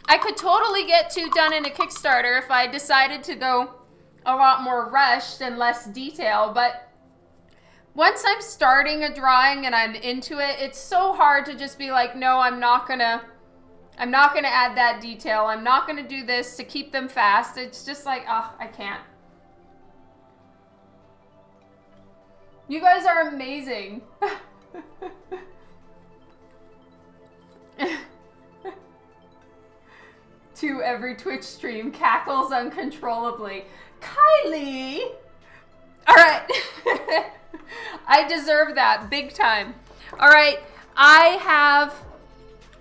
I could totally get 2 done in a Kickstarter if I decided to go a lot more rushed and less detail, but once I'm starting a drawing and I'm into it, it's so hard to just be like, no, I'm not gonna I'm not going to add that detail. I'm not going to do this to keep them fast. It's just like, oh, I can't. You guys are amazing. To every Twitch stream, cackles uncontrollably. Kylie! All right. I deserve that big time. All right. I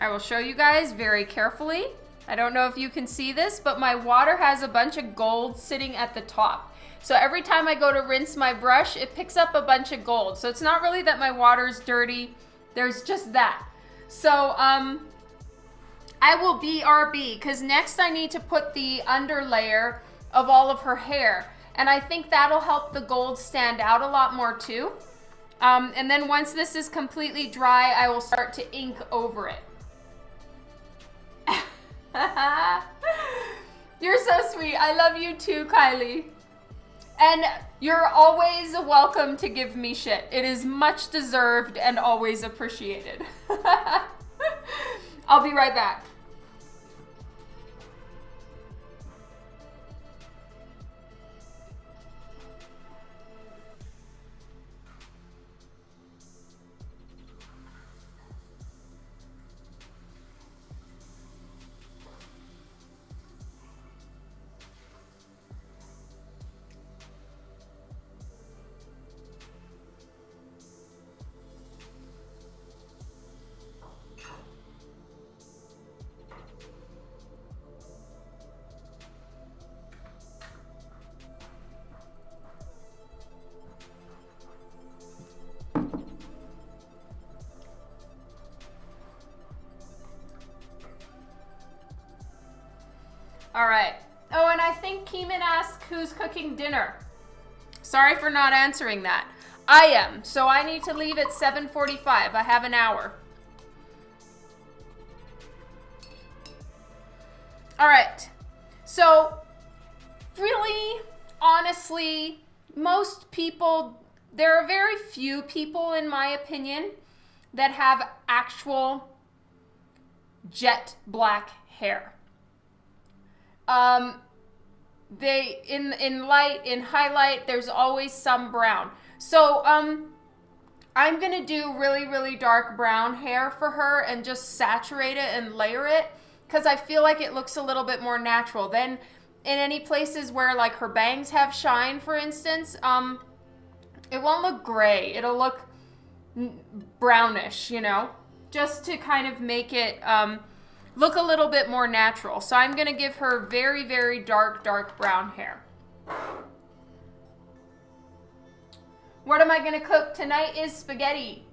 will show you guys very carefully. I don't know if you can see this, but my water has a bunch of gold sitting at the top. So every time I go to rinse my brush, it picks up a bunch of gold. So it's not really that my water's dirty. There's just that. So I will BRB because next I need to put the under layer of all of her hair. And I think that'll help the gold stand out a lot more too. And then once this is completely dry, I will start to ink over it. You're so sweet. I love you too, Kylie. And you're always welcome to give me shit. It is much deserved and always appreciated. I'll be right back. All right. Oh, and I think Keeman asked who's cooking dinner. Sorry for not answering that. I am, so I need to leave at 7:45. I have an hour. All right. So, really, honestly, most people, there are very few people, in my opinion, that have actual jet black hair. They in light, in highlight, there's always some brown. So I'm gonna do really, really dark brown hair for her and just saturate it and layer it because I feel like it looks a little bit more natural. Then in any places where like her bangs have shine, for instance, it won't look gray. It'll look brownish, you know, just to kind of make it look a little bit more natural. So I'm going to give her very, very dark brown hair. What am I going to cook tonight is spaghetti.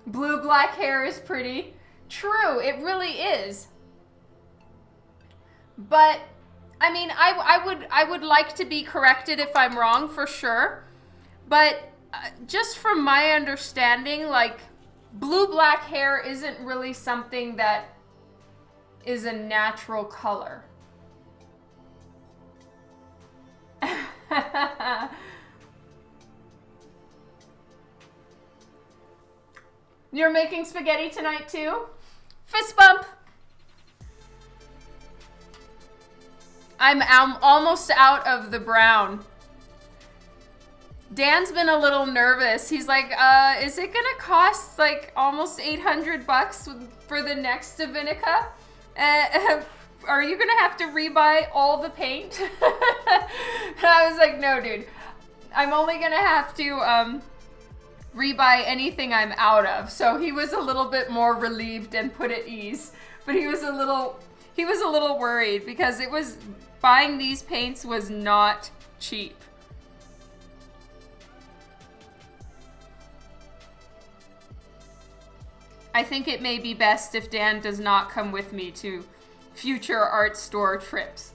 Blue black hair is pretty. True, it really is. But I mean, I would like to be corrected if I'm wrong, for sure. But just from my understanding, like, blue black hair isn't really something that is a natural color. You're making spaghetti tonight too? Fist bump. I'm almost out of the brown. Dan's been a little nervous. He's like, is it gonna cost like almost $800 for the next Divinica? Are you gonna have to rebuy all the paint? And I was like, no, dude. I'm only gonna have to rebuy anything I'm out of. So he was a little bit more relieved and put at ease. But he was a little worried because buying these paints was not cheap. I think it may be best if Dan does not come with me to future art store trips.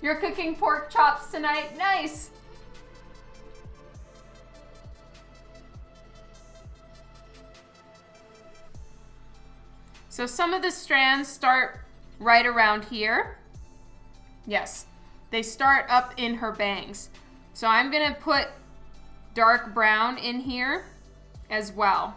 You're cooking pork chops tonight? Nice! So some of the strands start right around here. Yes, they start up in her bangs. So I'm gonna put dark brown in here as well.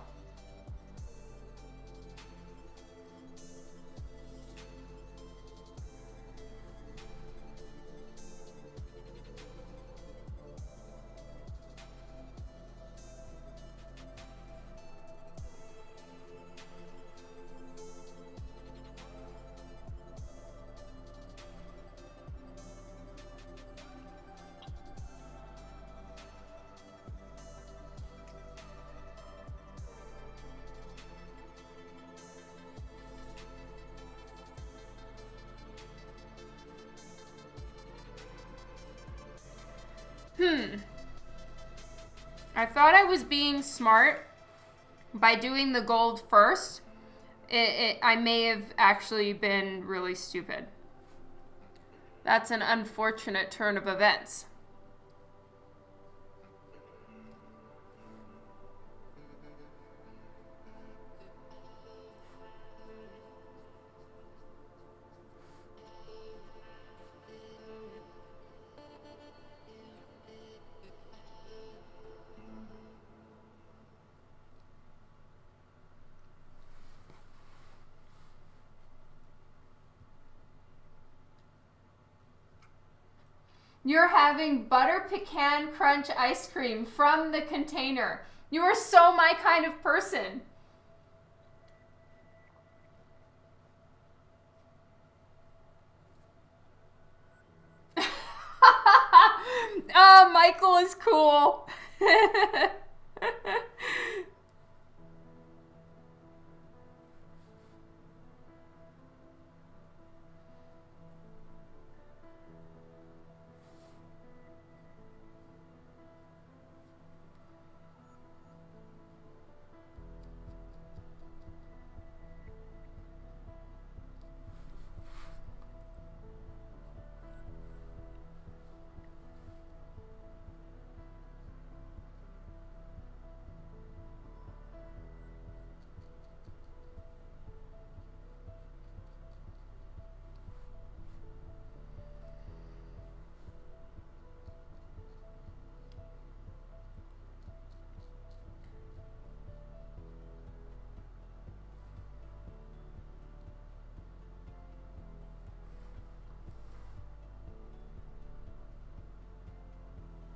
I thought I was being smart by doing the gold first. I may have actually been really stupid. That's an unfortunate turn of events. You're having butter pecan crunch ice cream from the container. You are so my kind of person. Oh, Michael is cool.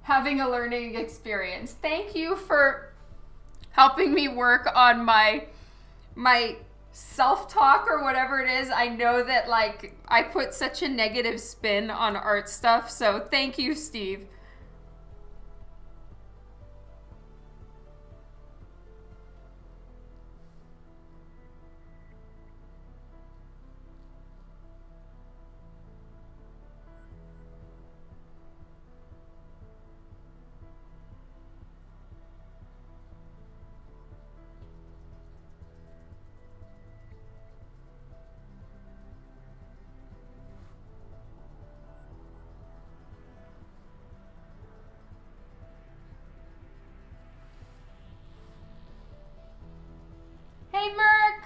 Having a learning experience. Thank you for helping me work on my self-talk or whatever it is. I know that like I put such a negative spin on art stuff, so thank you, Steve. Hey, Merc!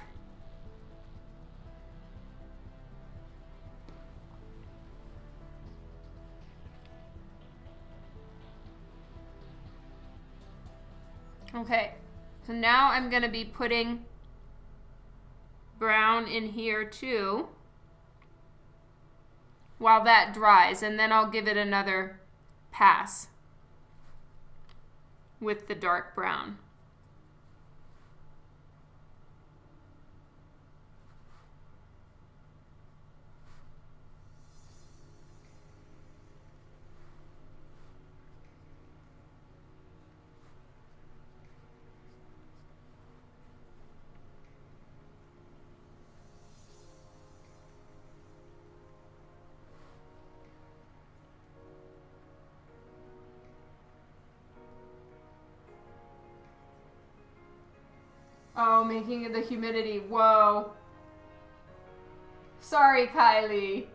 Okay, so now I'm going to be putting brown in here too while that dries, and then I'll give it another pass with the dark brown. Oh, making the humidity. Whoa. Sorry, Kylie.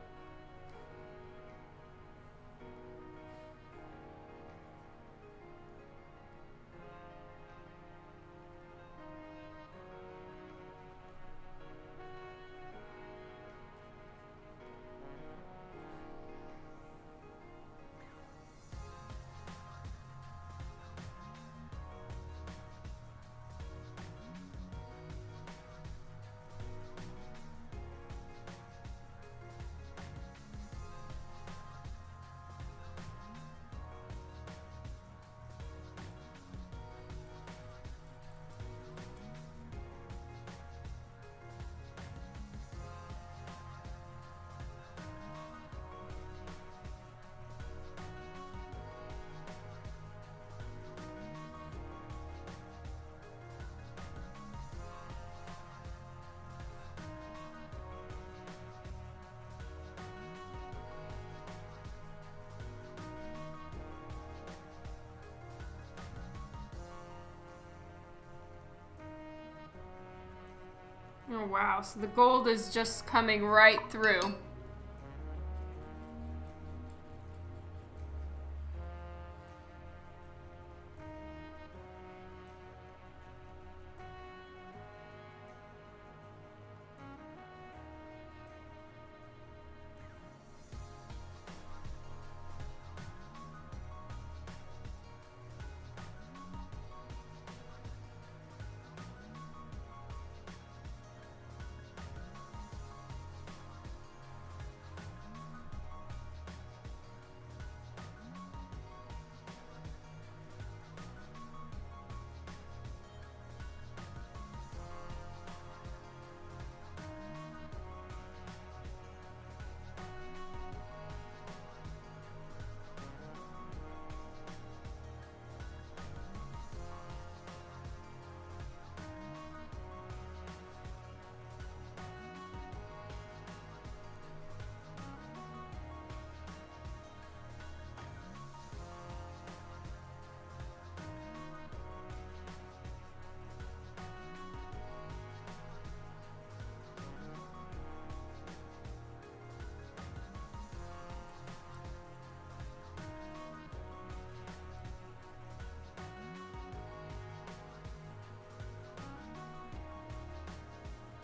Oh, wow. So the gold is just coming right through.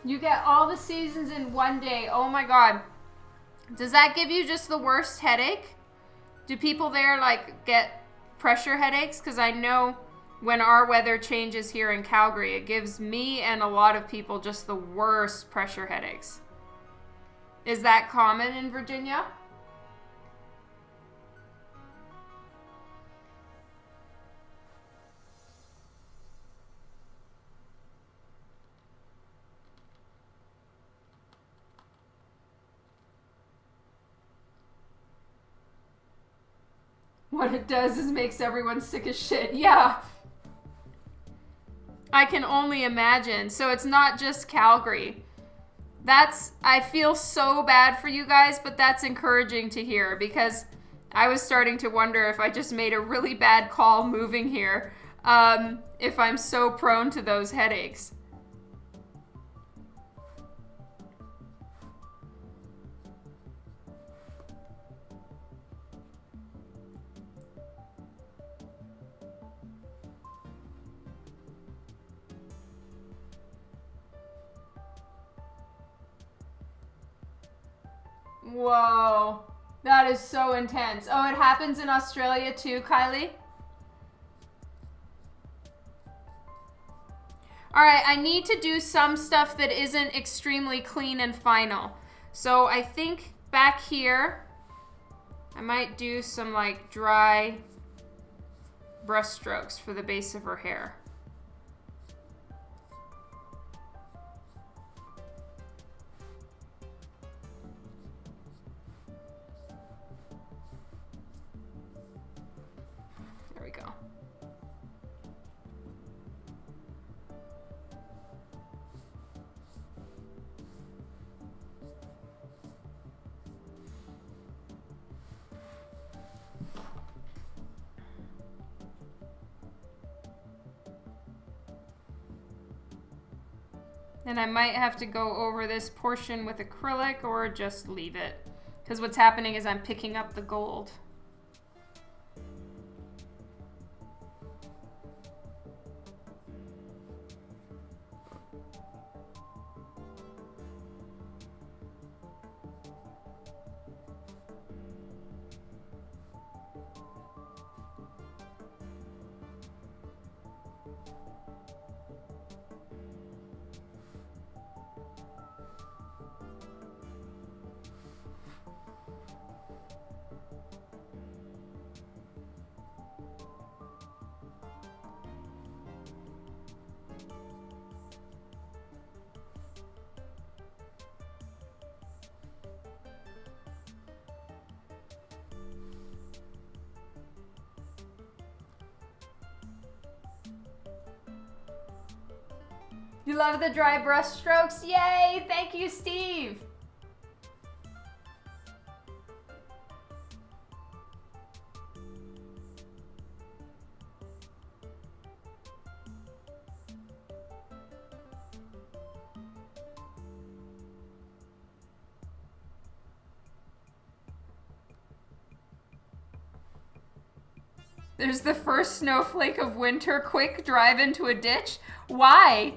You get all the seasons in one day. Oh my God. Does that give you just the worst headache? Do people there like get pressure headaches? Because I know when our weather changes here in Calgary, it gives me and a lot of people just the worst pressure headaches. Is that common in Virginia? What it does is makes everyone sick as shit. Yeah. I can only imagine. So it's not just Calgary. I feel so bad for you guys, but that's encouraging to hear because I was starting to wonder if I just made a really bad call moving here, if I'm so prone to those headaches. Whoa, that is so intense. Oh, it happens in Australia too, Kylie? All right, I need to do some stuff that isn't extremely clean and final. So I think back here, I might do some like dry brush strokes for the base of her hair. There we go. And I might have to go over this portion with acrylic or just leave it. Because what's happening is I'm picking up the gold. You love the dry brush strokes? Yay! Thank you, Steve! There's the first snowflake of winter. Quick, drive into a ditch. Why?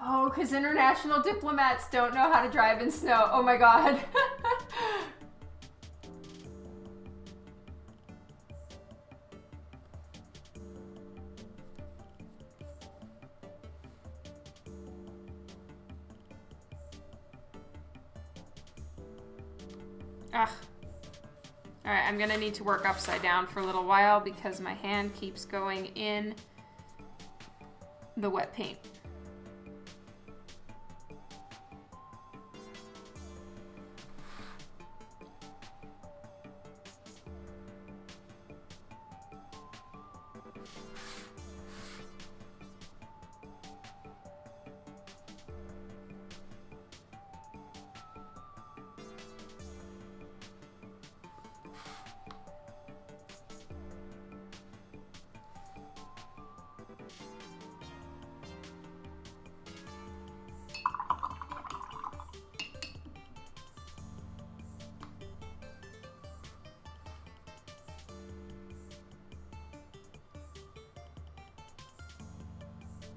Oh, because international diplomats don't know how to drive in snow. Oh my god. Ugh. Alright, I'm gonna need to work upside down for a little while because my hand keeps going in the wet paint.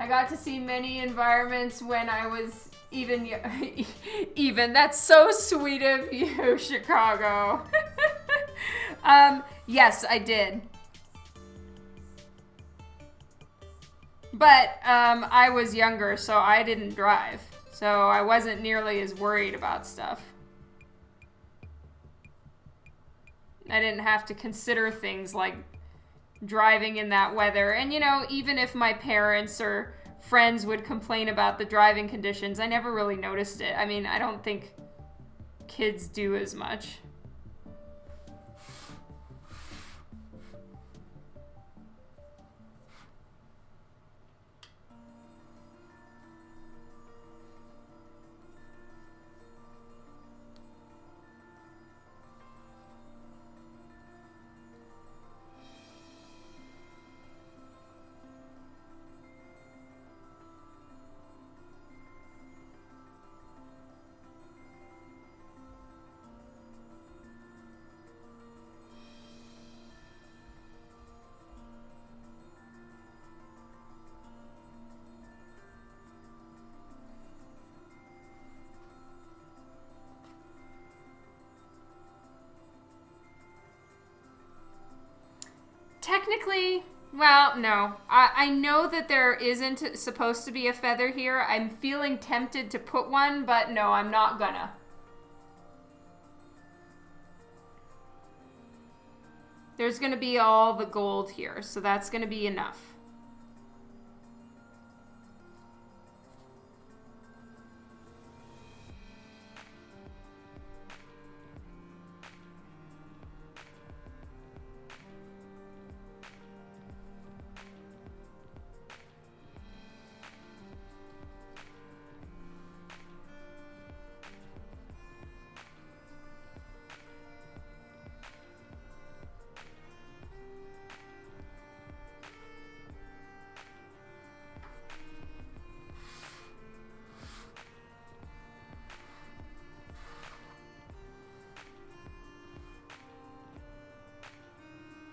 I got to see many environments when I was even. That's so sweet of you, Chicago. Yes, I did. But I was younger, so I didn't drive. So I wasn't nearly as worried about stuff. I didn't have to consider things like driving in that weather. And you know, even if my parents or friends would complain about the driving conditions, I never really noticed it. I mean, I don't think kids do as much. Technically, well, no. I know that there isn't supposed to be a feather here. I'm feeling tempted to put one, but no, I'm not gonna. There's gonna be all the gold here, so that's gonna be enough.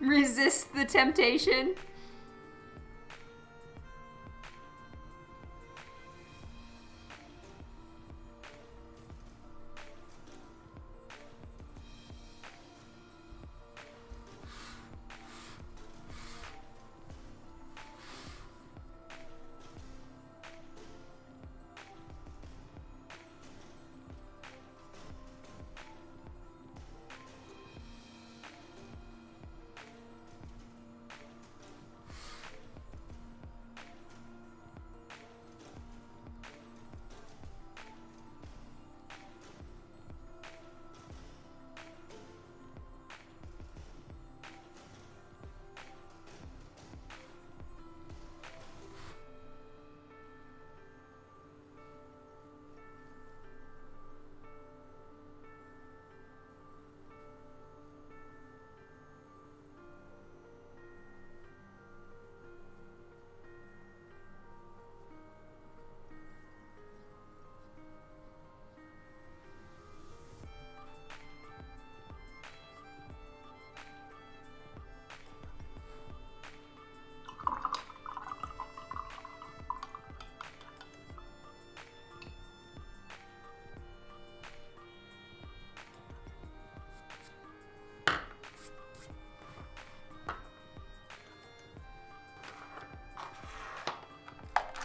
Resist the temptation.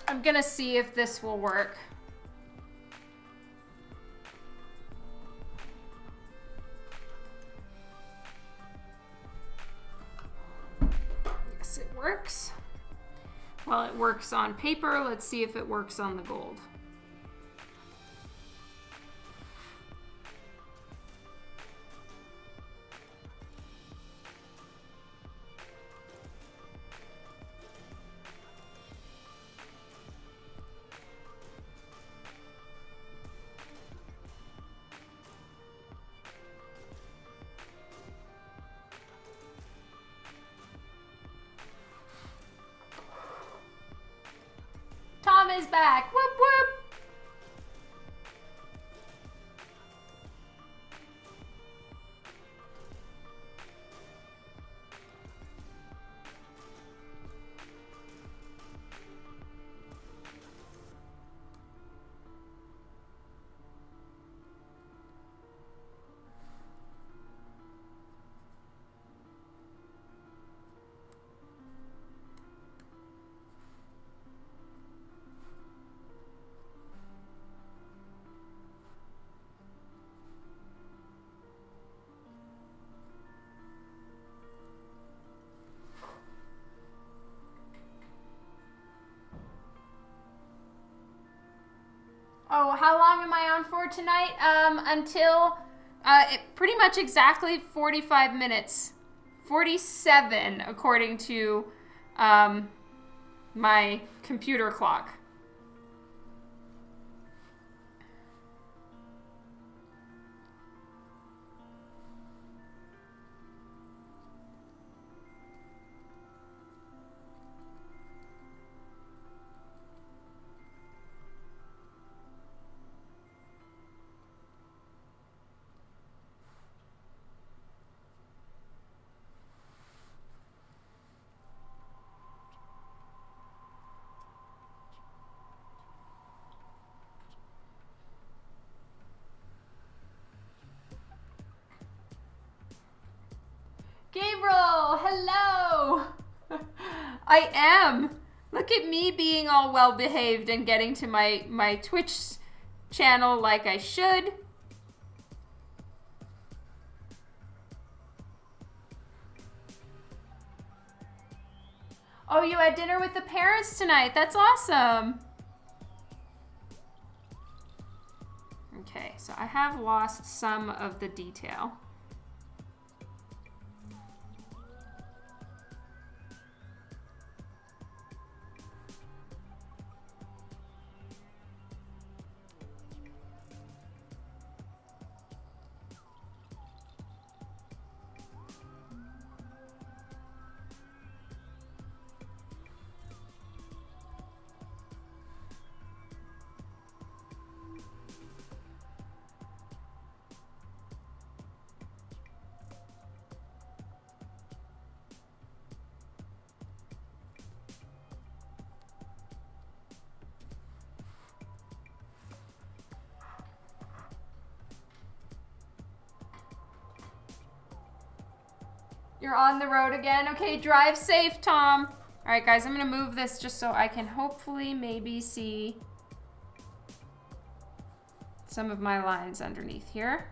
I'm gonna see if this will work. Yes, it works. Well, it works on paper. Let's see if it works on the gold. Tom is back. Whoop whoop. Oh, how long am I on for tonight? Until pretty much exactly 45 minutes. 47 according to my computer clock. Gabriel, hello. I am. Look at me being all well behaved and getting to my Twitch channel like I should. Oh, you had dinner with the parents tonight. That's awesome. Okay, so I have lost some of the detail. You're on the road again. Okay, drive safe, Tom. All right, guys, I'm gonna move this just so I can hopefully maybe see some of my lines underneath here.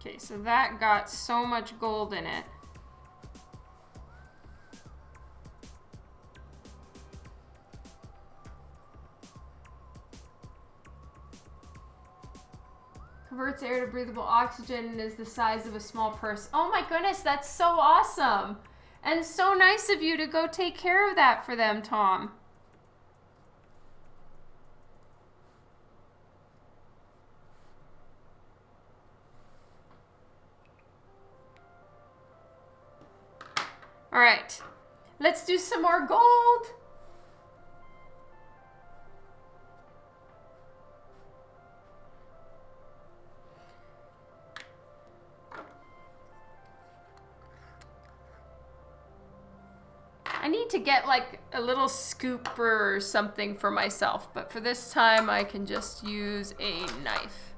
Okay, so that got so much gold in it. Converts air to breathable oxygen and is the size of a small purse. Oh my goodness, that's so awesome. And so nice of you to go take care of that for them, Tom. All right, let's do some more gold. I need to get like a little scooper or something for myself, but for this time I can just use a knife.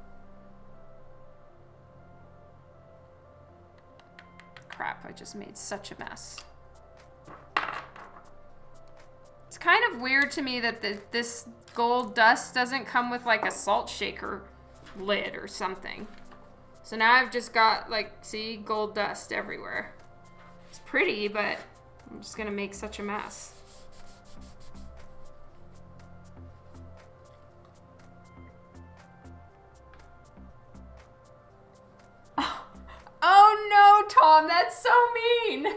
Crap, I just made such a mess. It's kind of weird to me that this gold dust doesn't come with like a salt shaker lid or something. So now I've just got like, see, gold dust everywhere. It's pretty, but I'm just gonna make such a mess. Oh no, Tom, that's so mean.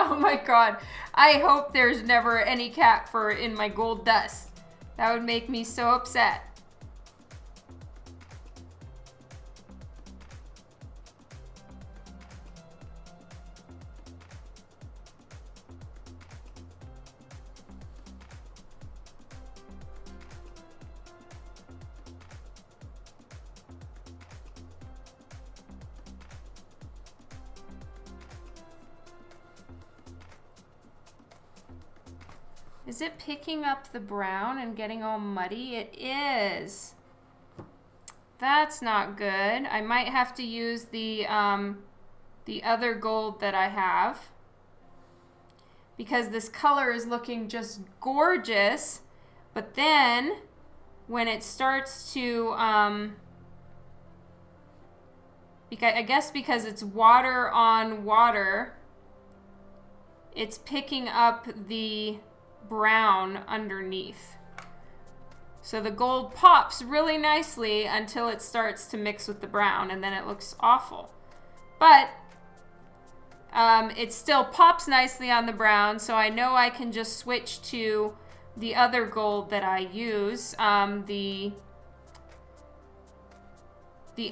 Oh my god. I hope there's never any cat fur in my gold dust. That would make me so upset. Is it picking up the brown and getting all muddy? It is. That's not good. I might have to use the other gold that I have. because this color is looking just gorgeous. But then when it starts to, I guess because it's water on water, it's picking up the brown underneath. So the gold pops really nicely until it starts to mix with the brown, and then it looks awful. But it still pops nicely on the brown, so I know I can just switch to the other gold that I use, the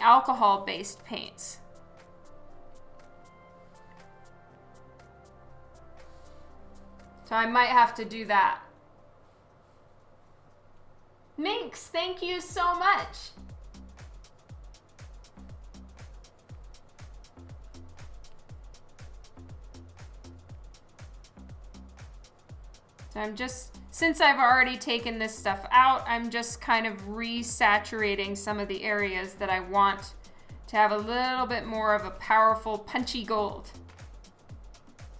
alcohol-based paints. So I might have to do that. Minx, thank you so much. So I'm just, since I've already taken this stuff out, I'm just kind of resaturating some of the areas that I want to have a little bit more of a powerful punchy gold.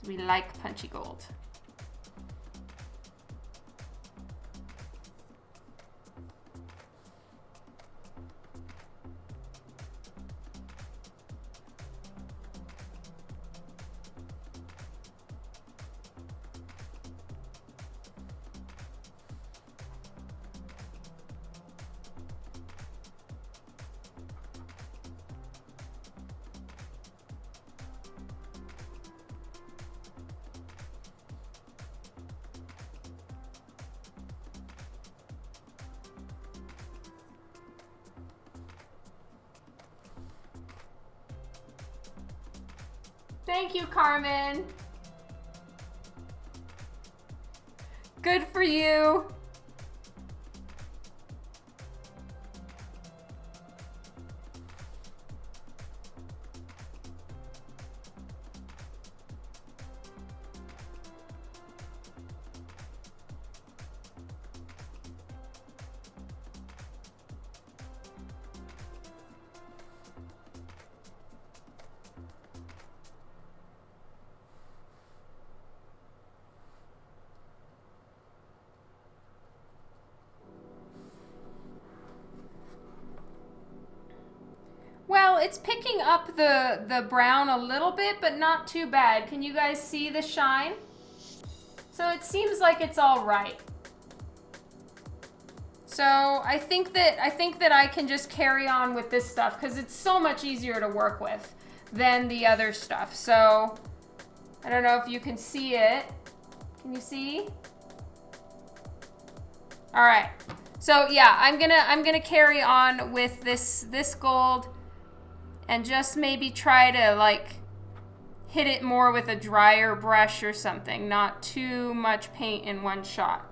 We like punchy gold. Thank you, Carmen. Good for you. Well, it's picking up the brown a little bit, but not too bad. Can you guys see the shine? So it seems like it's all right. So I think that I can just carry on with this stuff because it's so much easier to work with than the other stuff. So I don't know if you can see it. Can you see? All right. So yeah, I'm gonna carry on with this gold and just maybe try to like hit it more with a drier brush or something, not too much paint in one shot.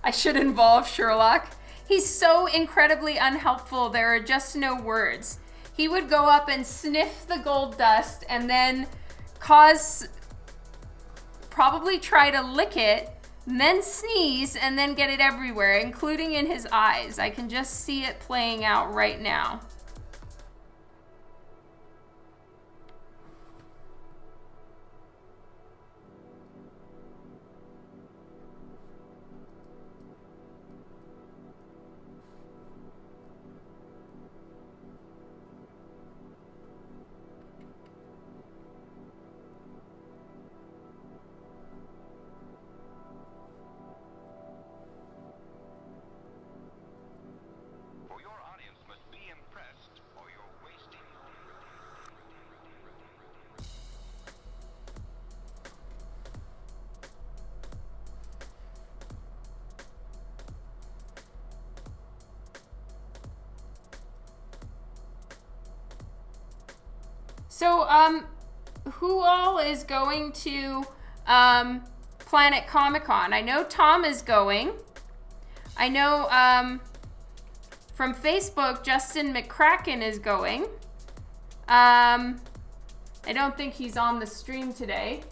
I should involve Sherlock. He's so incredibly unhelpful, there are just no words. He would go up and sniff the gold dust and then probably try to lick it, and then sneeze, and then get it everywhere, including in his eyes. I can just see it playing out right now. So, who all is going to Planet Comic-Con? I know Tom is going. I know from Facebook, Justin McCracken is going. I don't think he's on the stream today.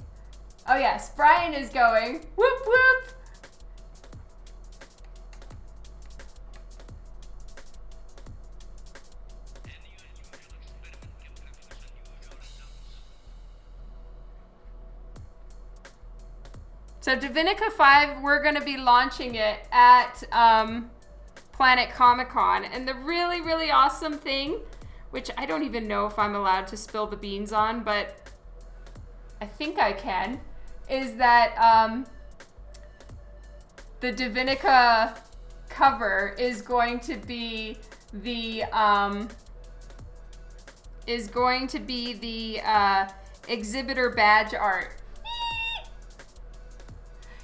Oh yes, Brian is going. Whoop whoop. So Divinica 5, we're going to be launching it at Planet Comic-Con. And the really, really awesome thing, which I don't even know if I'm allowed to spill the beans on, but I think I can, is that the Divinica cover is going to be the exhibitor badge art.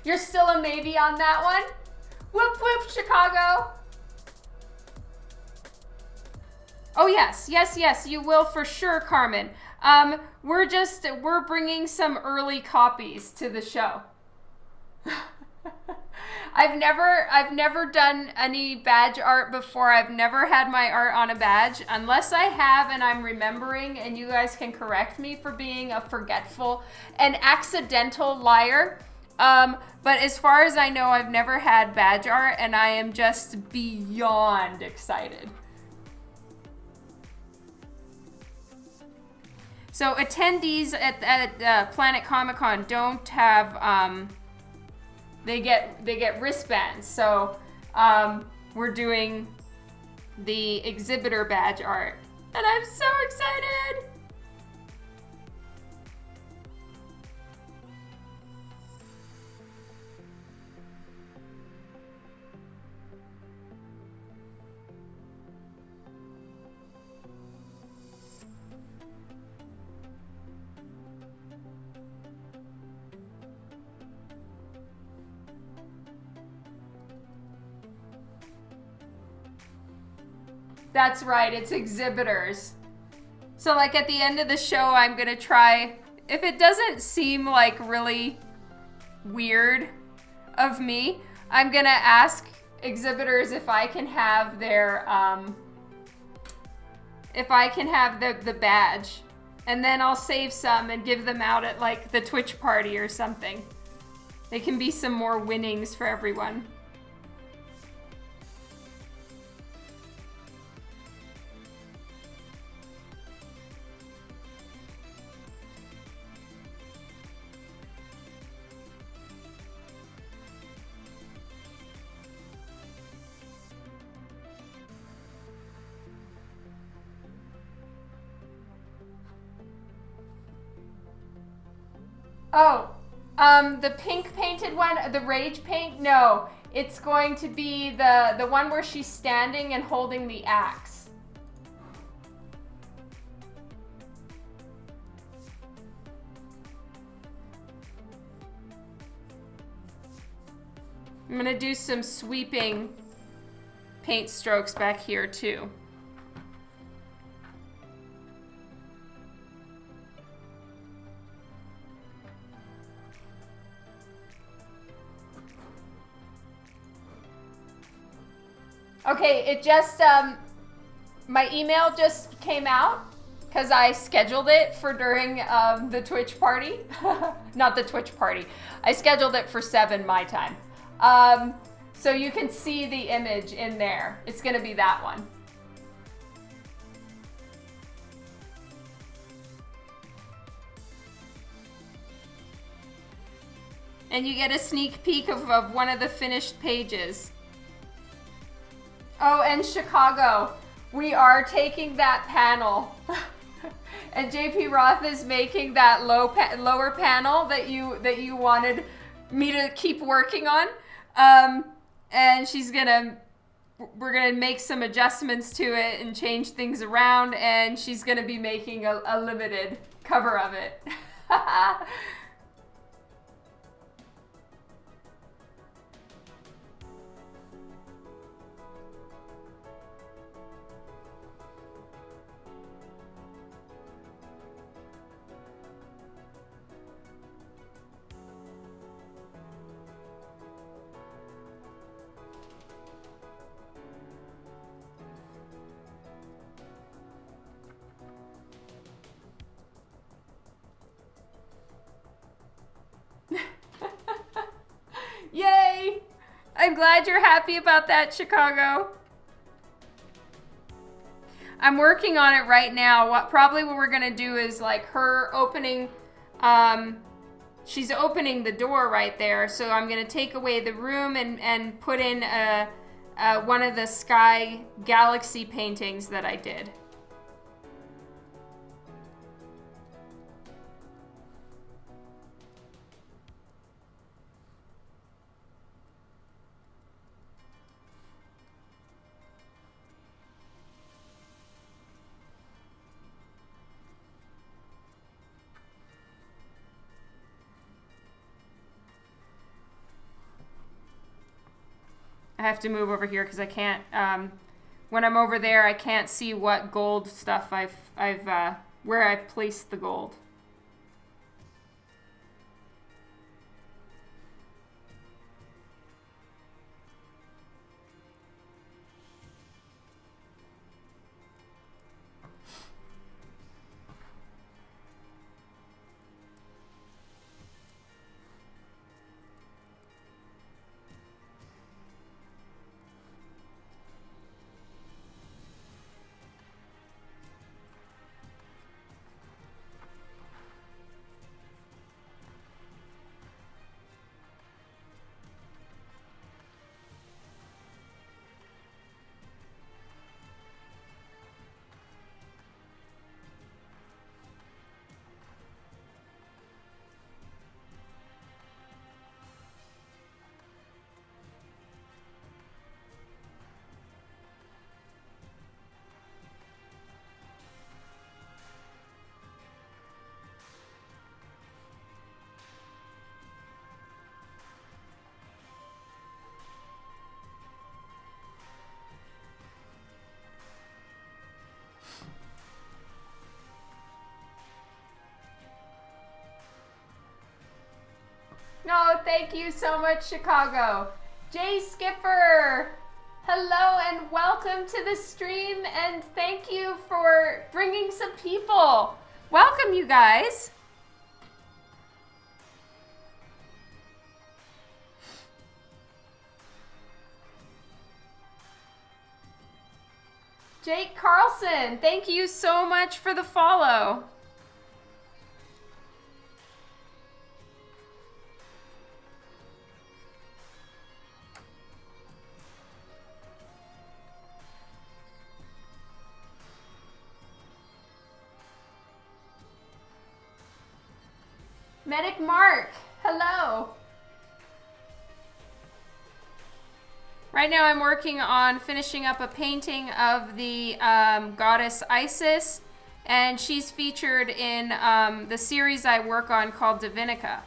You're still a maybe on that one? Whoop whoop, Chicago. Oh yes, yes, yes, you will for sure, Carmen. We're bringing some early copies to the show. I've never done any badge art before. I've never had my art on a badge, unless I have and I'm remembering, and you guys can correct me for being a forgetful and accidental liar. But as far as I know, I've never had badge art, and I am just beyond excited. So attendees at Planet Comic-Con don't have, they get wristbands. So we're doing the exhibitor badge art, and I'm so excited. That's right, it's exhibitors. So like at the end of the show, I'm gonna try, if it doesn't seem like really weird of me, I'm gonna ask exhibitors if I can have their, if I can have the badge. And then I'll save some and give them out at like the Twitch party or something. They can be some more winnings for everyone. Oh, the pink painted one, the rage paint? No, it's going to be the one where she's standing and holding the axe. I'm gonna do some sweeping paint strokes back here too. Okay, it just, my email just came out because I scheduled it for during the Twitch party. Not the Twitch party. I scheduled it for 7 my time. So you can see the image in there. It's gonna be that one. And you get a sneak peek of one of the finished pages. Oh, and Chicago, we are taking that panel. And JP Roth is making that lower panel that you wanted me to keep working on. And we're gonna make some adjustments to it and change things around, and she's gonna be making a limited cover of it. I'm glad you're happy about that, Chicago. I'm working on it right now. What we're gonna do is like her opening, she's opening the door right there. So I'm gonna take away the room and put in one of the sky galaxy paintings that I did. I have to move over here because I can't, when I'm over there, I can't see what gold stuff where I've placed the gold. No, thank you so much, Chicago. Jay Skipper, hello and welcome to the stream, and thank you for bringing some people. Welcome, you guys. Jake Carlson, thank you so much for the follow. Medic Mark, hello. Right now I'm working on finishing up a painting of the goddess Isis, and she's featured in the series I work on called Divinica.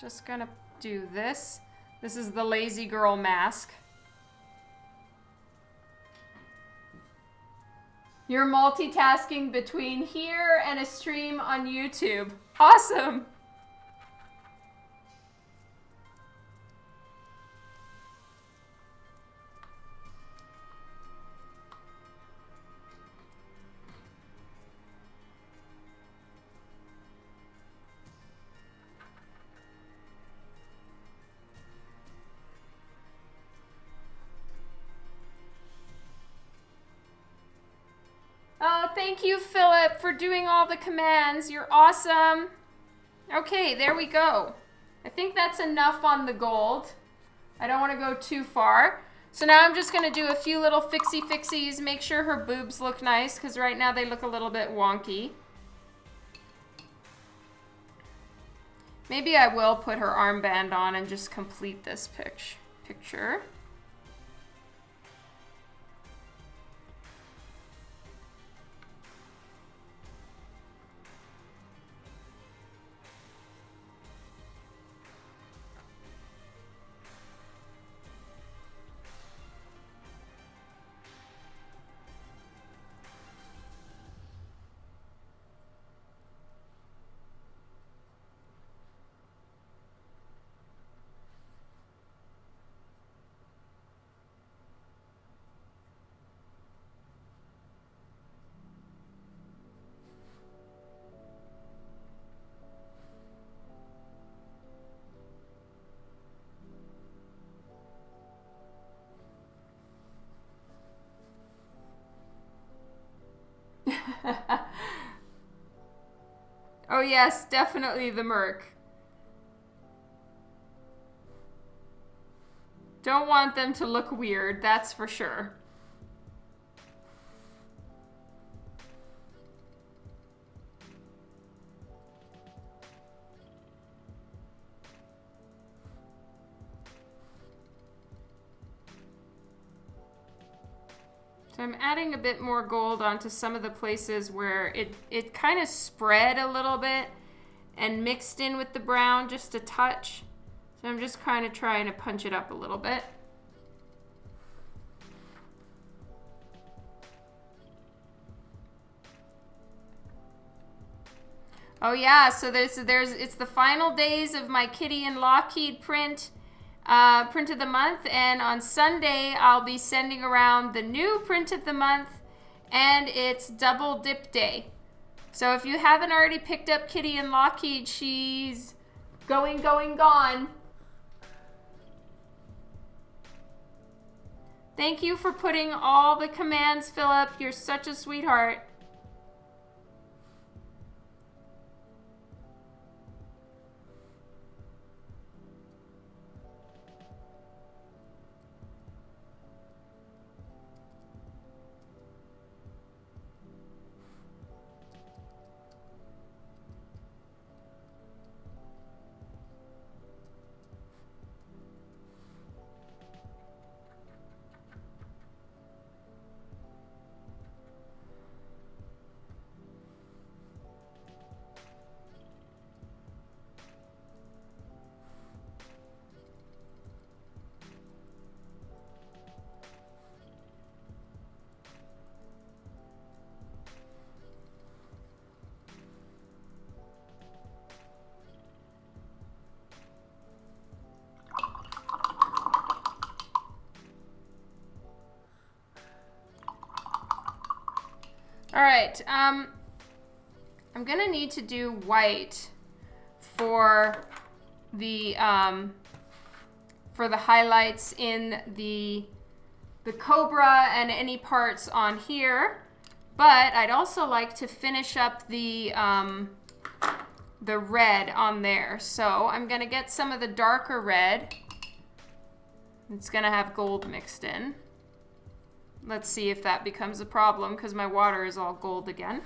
Just gonna do this. This is the lazy girl mask. You're multitasking between here and a stream on YouTube. Awesome! Oh, thank you, Philip, for doing all the commands. You're awesome. Okay, there we go. I think that's enough on the gold. I don't want to go too far. So now I'm just going to do a few little fixie-fixies, make sure her boobs look nice, because right now they look a little bit wonky. Maybe I will put her armband on and just complete this picture. Oh yes, definitely the Merc. Don't want them to look weird, that's for sure. So I'm adding a bit more gold onto some of the places where it kind of spread a little bit and mixed in with the brown just a touch. So I'm just kind of trying to punch it up a little bit. Oh yeah, so it's the final days of my Kitty and Lockheed print of the month, and on Sunday I'll be sending around the new print of the month, and it's double dip day. So if you haven't already picked up Kitty and Lockheed, she's gone. Thank you for putting all the commands, Philip. You're such a sweetheart. All right, I'm gonna need to do white for the highlights in the cobra and any parts on here, but I'd also like to finish up the red on there. So I'm gonna get some of the darker red. It's gonna have gold mixed in. Let's see if that becomes a problem because my water is all gold again.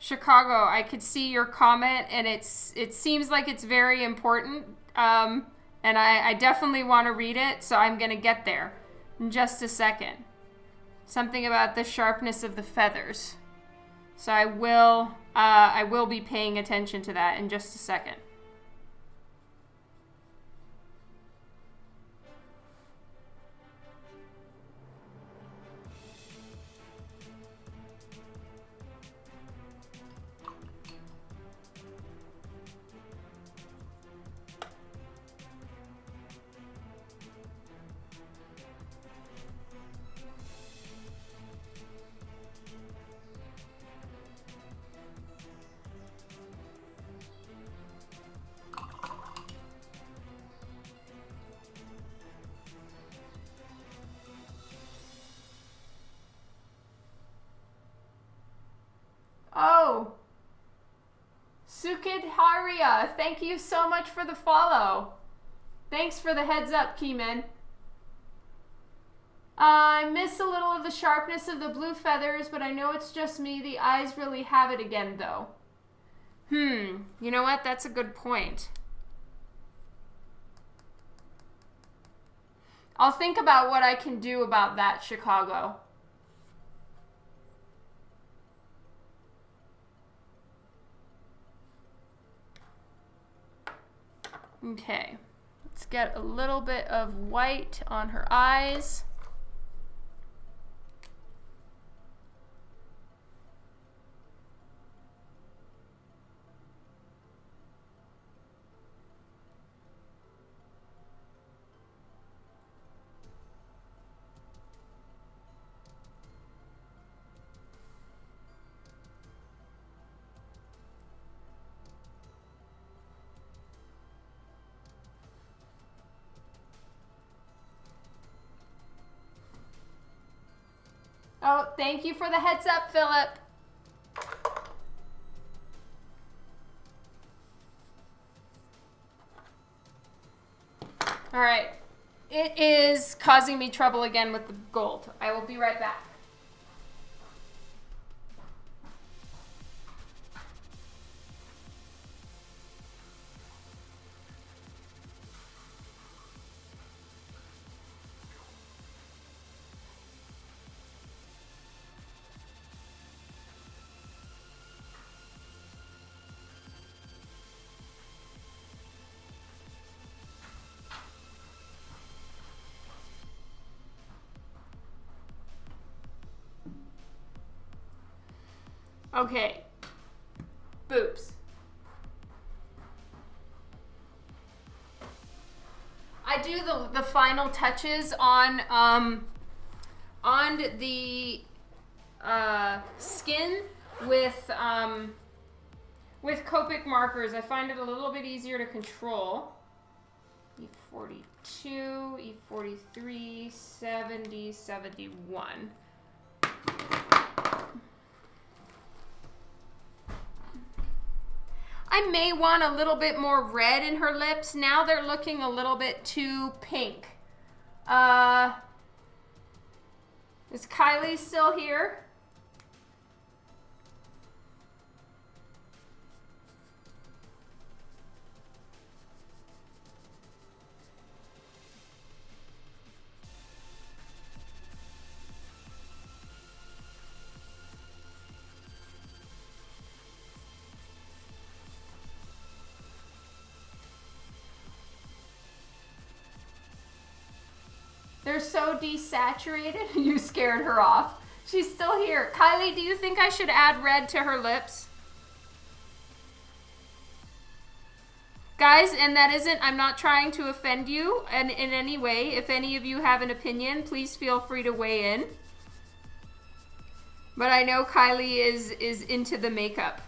Chicago, I could see your comment, and it seems like it's very important, and I definitely want to read it, so I'm going to get there in just a second. Something about the sharpness of the feathers. So I will be paying attention to that in just a second. Oh, Sukid Haria, thank you so much for the follow. Thanks for the heads up, Keyman. I miss a little of the sharpness of the blue feathers, but I know it's just me. The eyes really have it again, though. You know what? That's a good point. I'll think about what I can do about that, Chicago. Okay, let's get a little bit of white on her eyes. Oh, thank you for the heads up, Philip. All right. It is causing me trouble again with the gold. I will be right back. Okay, boobs. I do the final touches on the skin with Copic markers. I find it a little bit easier to control. E42, E43, 70, 71. I may want a little bit more red in her lips. Now they're looking a little bit too pink. Is Kylie still here? They're so desaturated. You scared her off. She's still here. Kylie, do you think I should add red to her lips? Guys, and that isn't, I'm not trying to offend you in any way. If any of you have an opinion, please feel free to weigh in. But I know Kylie is into the makeup.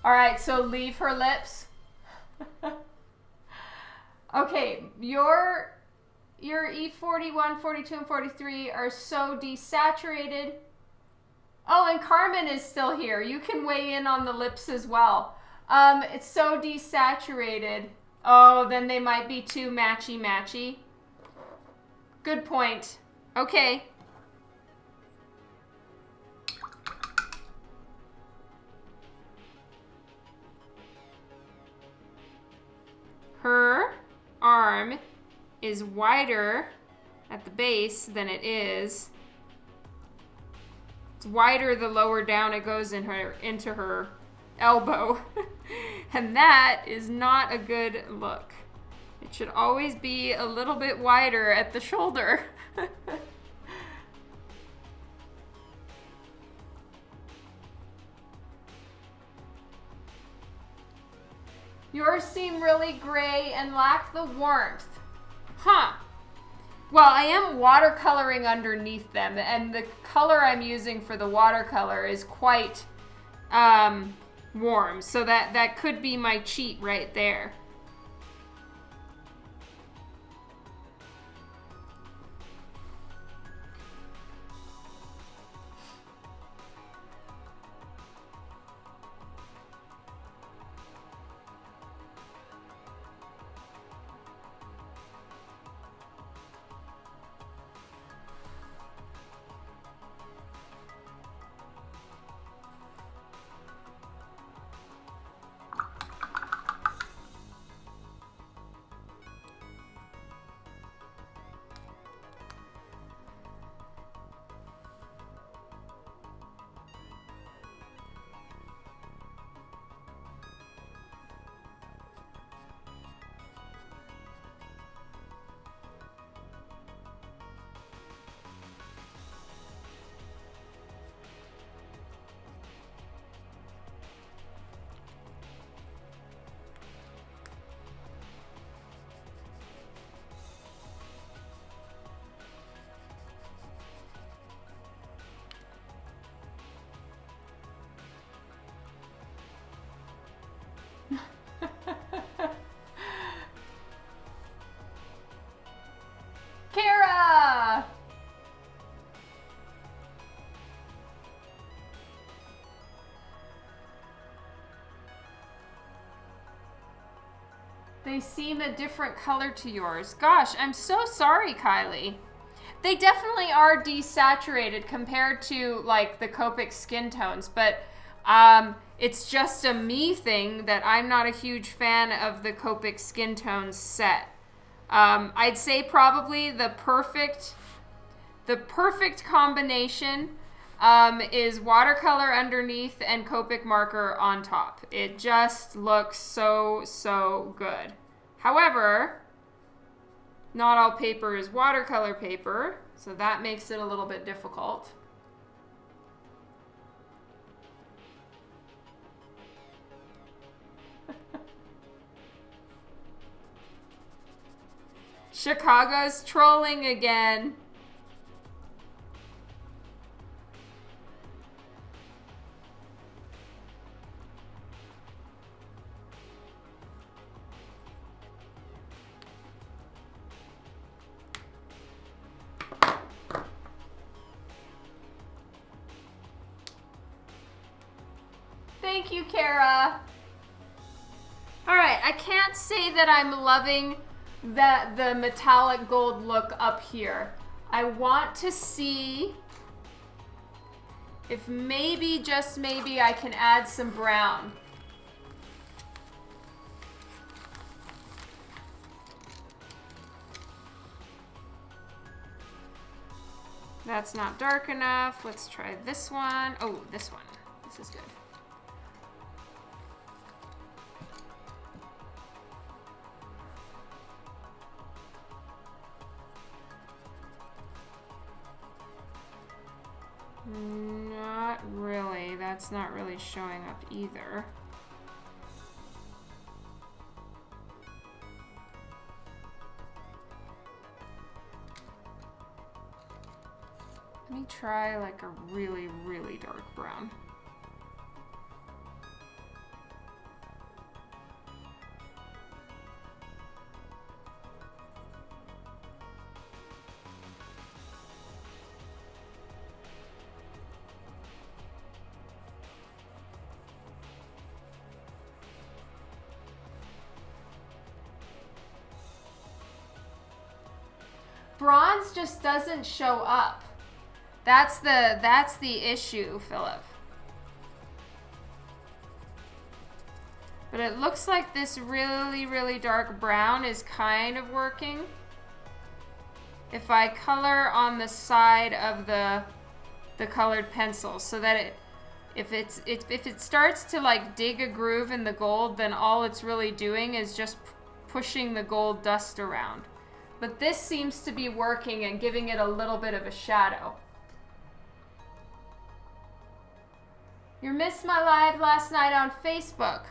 All right, so leave her lips. Okay, your E41, 42, and 43 are so desaturated. Oh, and Carmen is still here. You can weigh in on the lips as well. It's so desaturated. Oh, then they might be too matchy-matchy. Good point. Okay. Her arm is wider at the base than it is. It's wider the lower down it goes into her elbow. And that is not a good look. It should always be a little bit wider at the shoulder. Yours seem really gray and lack the warmth. Huh. Well, I am watercoloring underneath them, and the color I'm using for the watercolor is quite warm, so that could be my cheat right there. Kara! They seem a different color to yours. Gosh, I'm so sorry, Kylie. They definitely are desaturated compared to like the Copic skin tones, but it's just a me thing that I'm not a huge fan of the Copic skin tones set. I'd say probably the perfect combination is watercolor underneath and Copic marker on top. It just looks so good. However, not all paper is watercolor paper, so that makes it a little bit difficult. Chicago's trolling again. Thank you, Kara. All right, I can't say that I'm loving the metallic gold look up here. I want to see if maybe, just maybe, I can add some brown. That's not dark enough. Let's try this one. Oh, this one. This is good. Not really. That's not really showing up either. Let me try like a really dark brown. bronze just doesn't show up. That's the issue, Philip. But it looks like this really, really dark brown is kind of working. If I color on the side of the colored pencil, so that if it starts to like dig a groove in the gold, then all it's really doing is just pushing the gold dust around. But this seems to be working and giving it a little bit of a shadow. You missed my live last night on Facebook.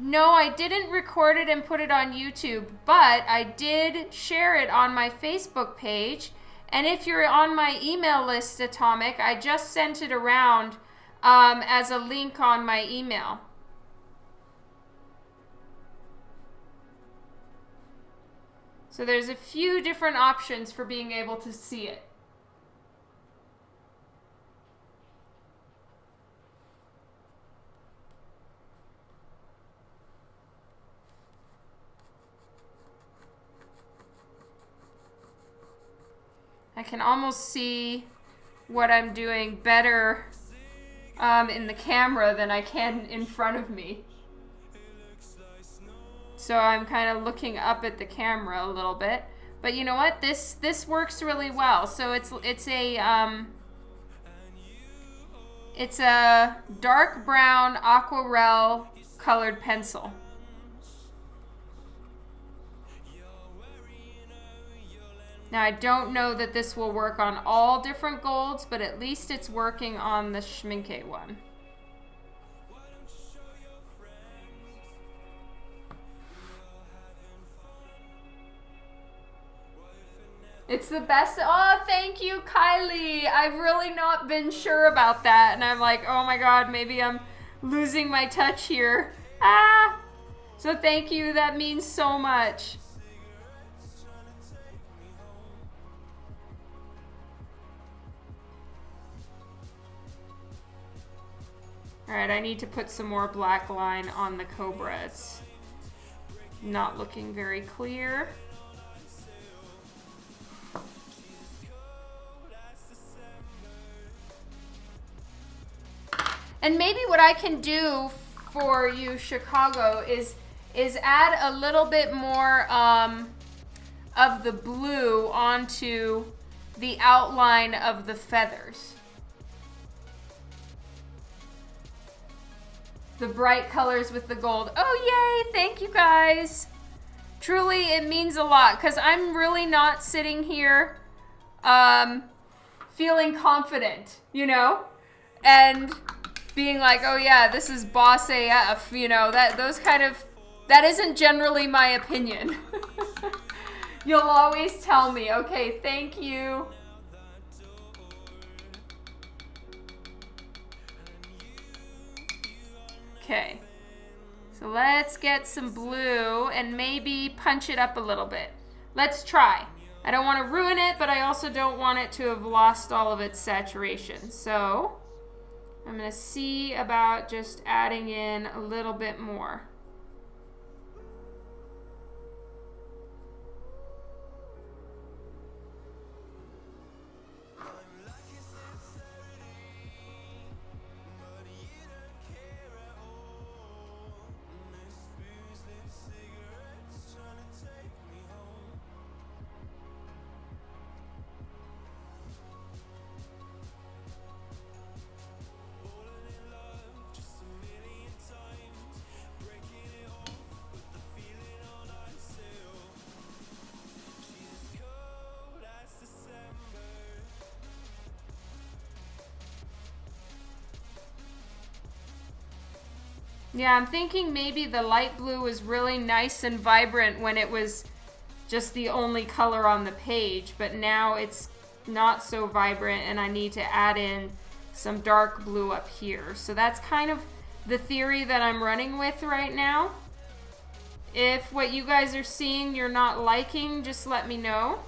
No, I didn't record it and put it on YouTube, but I did share it on my Facebook page. And if you're on my email list, Atomic, I just sent it around as a link on my email. So there's a few different options for being able to see it. I can almost see what I'm doing better in the camera than I can in front of me. So I'm kind of looking up at the camera a little bit. But you know what? This works really well. So it's a dark brown aquarelle colored pencil. Now I don't know that this will work on all different golds, but at least it's working on the Schmincke one. It's the best. Oh, thank you, Kylie. I've really not been sure about that. And I'm like, oh my God, maybe I'm losing my touch here. Ah! So thank you. That means so much. All right, I need to put some more black line on the Cobra. It's not looking very clear. And maybe what I can do for you, Chicago, is add a little bit more of the blue onto the outline of the feathers. The bright colors with the gold. Oh, yay! Thank you, guys. Truly, it means a lot, because I'm really not sitting here feeling confident, you know? And being like, oh yeah, this is boss AF, you know, that isn't generally my opinion. You'll always tell me, okay, thank you. Okay, so let's get some blue and maybe punch it up a little bit. Let's try. I don't want to ruin it, but I also don't want it to have lost all of its saturation. So I'm going to see about just adding in a little bit more. Yeah, I'm thinking maybe the light blue was really nice and vibrant when it was just the only color on the page, but now it's not so vibrant and I need to add in some dark blue up here. So that's kind of the theory that I'm running with right now. If what you guys are seeing you're not liking, just let me know.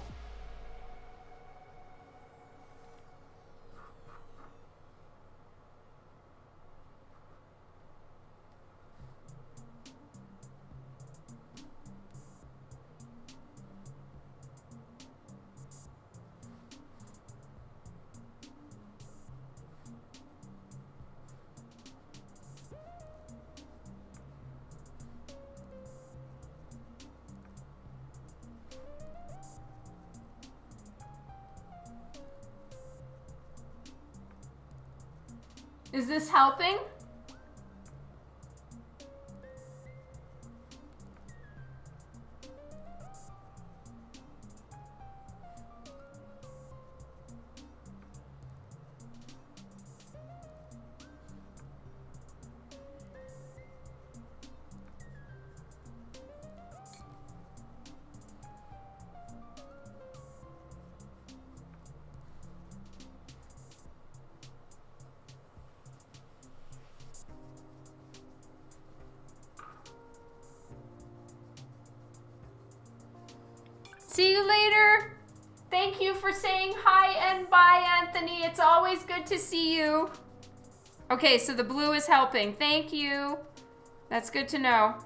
Is this helping? See you later. Thank you for saying hi and bye, Anthony. It's always good to see you. Okay, so the blue is helping. Thank you. That's good to know.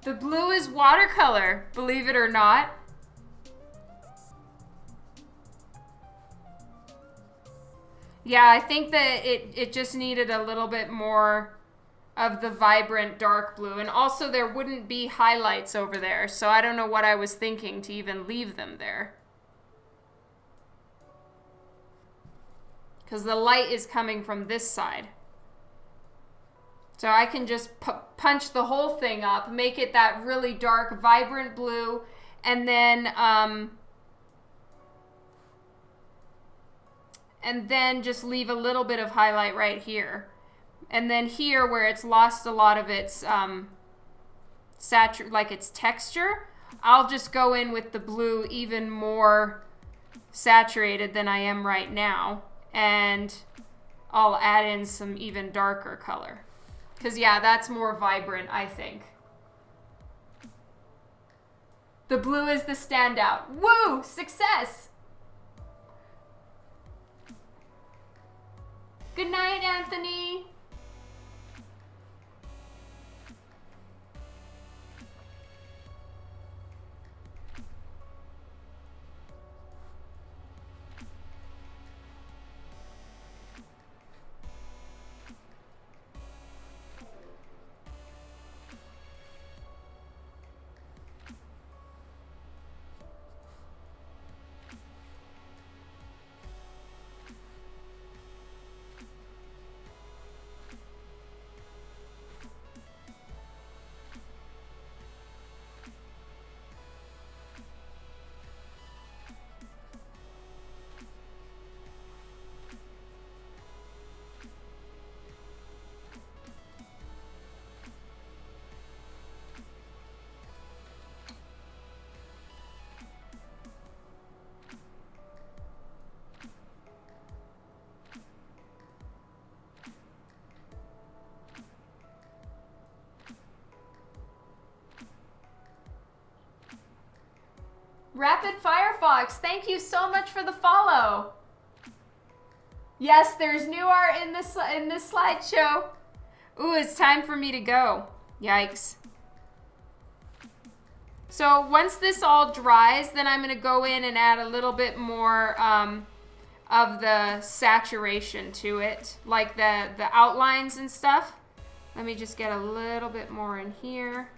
The blue is watercolor, believe it or not. Yeah, I think that it just needed a little bit more of the vibrant dark blue. And also there wouldn't be highlights over there. So I don't know what I was thinking to even leave them there. Because the light is coming from this side. So I can just punch the whole thing up, make it that really dark, vibrant blue, and then just leave a little bit of highlight right here. And then here, where it's lost a lot of its its texture, I'll just go in with the blue even more saturated than I am right now, and I'll add in some even darker color. Because, yeah, that's more vibrant, I think. The blue is the standout. Woo! Success! Good night, Anthony. Rapid Firefox, thank you so much for the follow. Yes, there's new art in this slideshow. Ooh, it's time for me to go. Yikes. So once this all dries, then I'm going to go in and add a little bit more of the saturation to it, like the outlines and stuff. Let me just get a little bit more in here.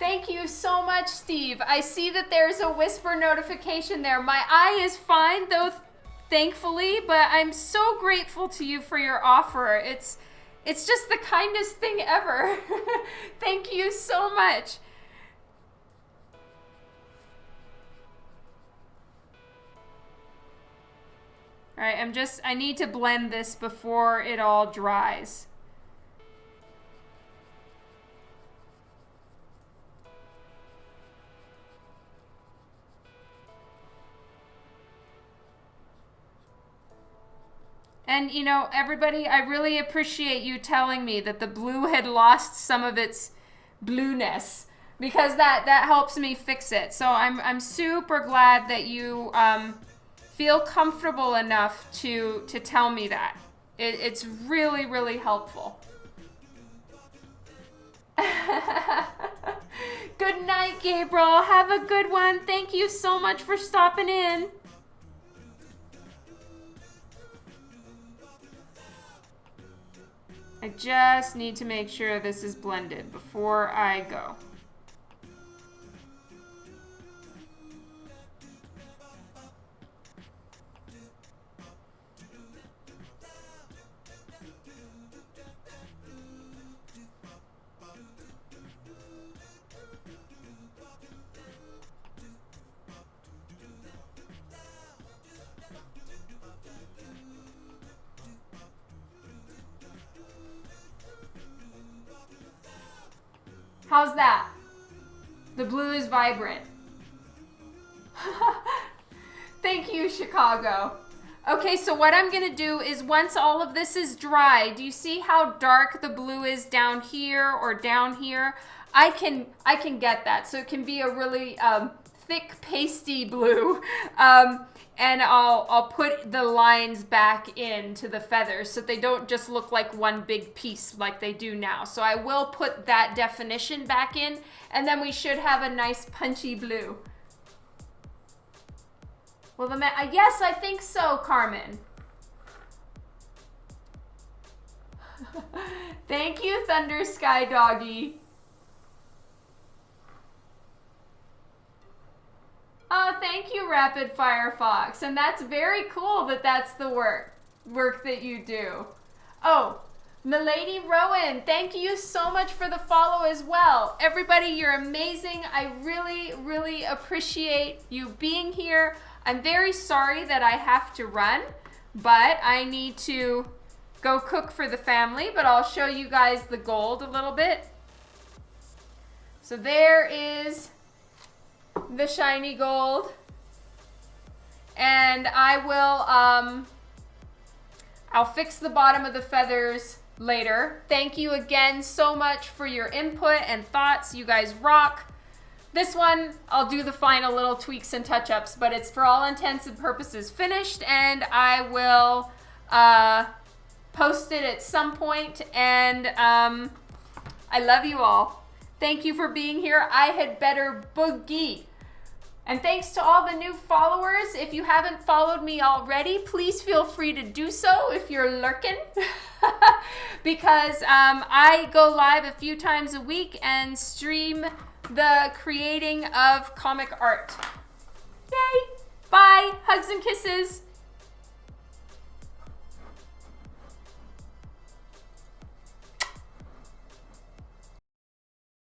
Thank you so much, Steve. I see that there's a whisper notification there. My eye is fine, though, thankfully, but I'm so grateful to you for your offer. It's just the kindest thing ever. Thank you so much. All right, I need to blend this before it all dries. And, you know, everybody, I really appreciate you telling me that the blue had lost some of its blueness, because that helps me fix it. So I'm super glad that you feel comfortable enough to tell me that. It's really, really helpful. Good night, Gabriel. Have a good one. Thank you so much for stopping in. I just need to make sure this is blended before I go. How's that? The blue is vibrant. Thank you, Chicago. Okay, so what I'm gonna do is, once all of this is dry, do you see how dark the blue is down here or down here? I can get that. So it can be a really thick, pasty blue. And I'll put the lines back into the feathers so they don't just look like one big piece like they do now. So I will put that definition back in, and then we should have a nice punchy blue. Well, yes, I think so, Carmen. Thank you, Thunder Sky Doggy. Oh, thank you, Rapid Firefox. And that's very cool that that's the work that you do. Oh, Milady Rowan, thank you so much for the follow as well. Everybody, you're amazing. I really, really appreciate you being here. I'm very sorry that I have to run, but I need to go cook for the family. But I'll show you guys the gold a little bit. So there is the shiny gold, and I will I'll fix the bottom of the feathers later. Thank you again so much for your input and thoughts. You guys rock. This one I'll do the final little tweaks and touch-ups, but it's for all intents and purposes finished, and I will post it at some point. And I love you all. Thank you for being here. I had better boogie. And thanks to all the new followers. If you haven't followed me already, please feel free to do so if you're lurking. Because I go live a few times a week and stream the creating of comic art. Yay! Bye! Hugs and kisses!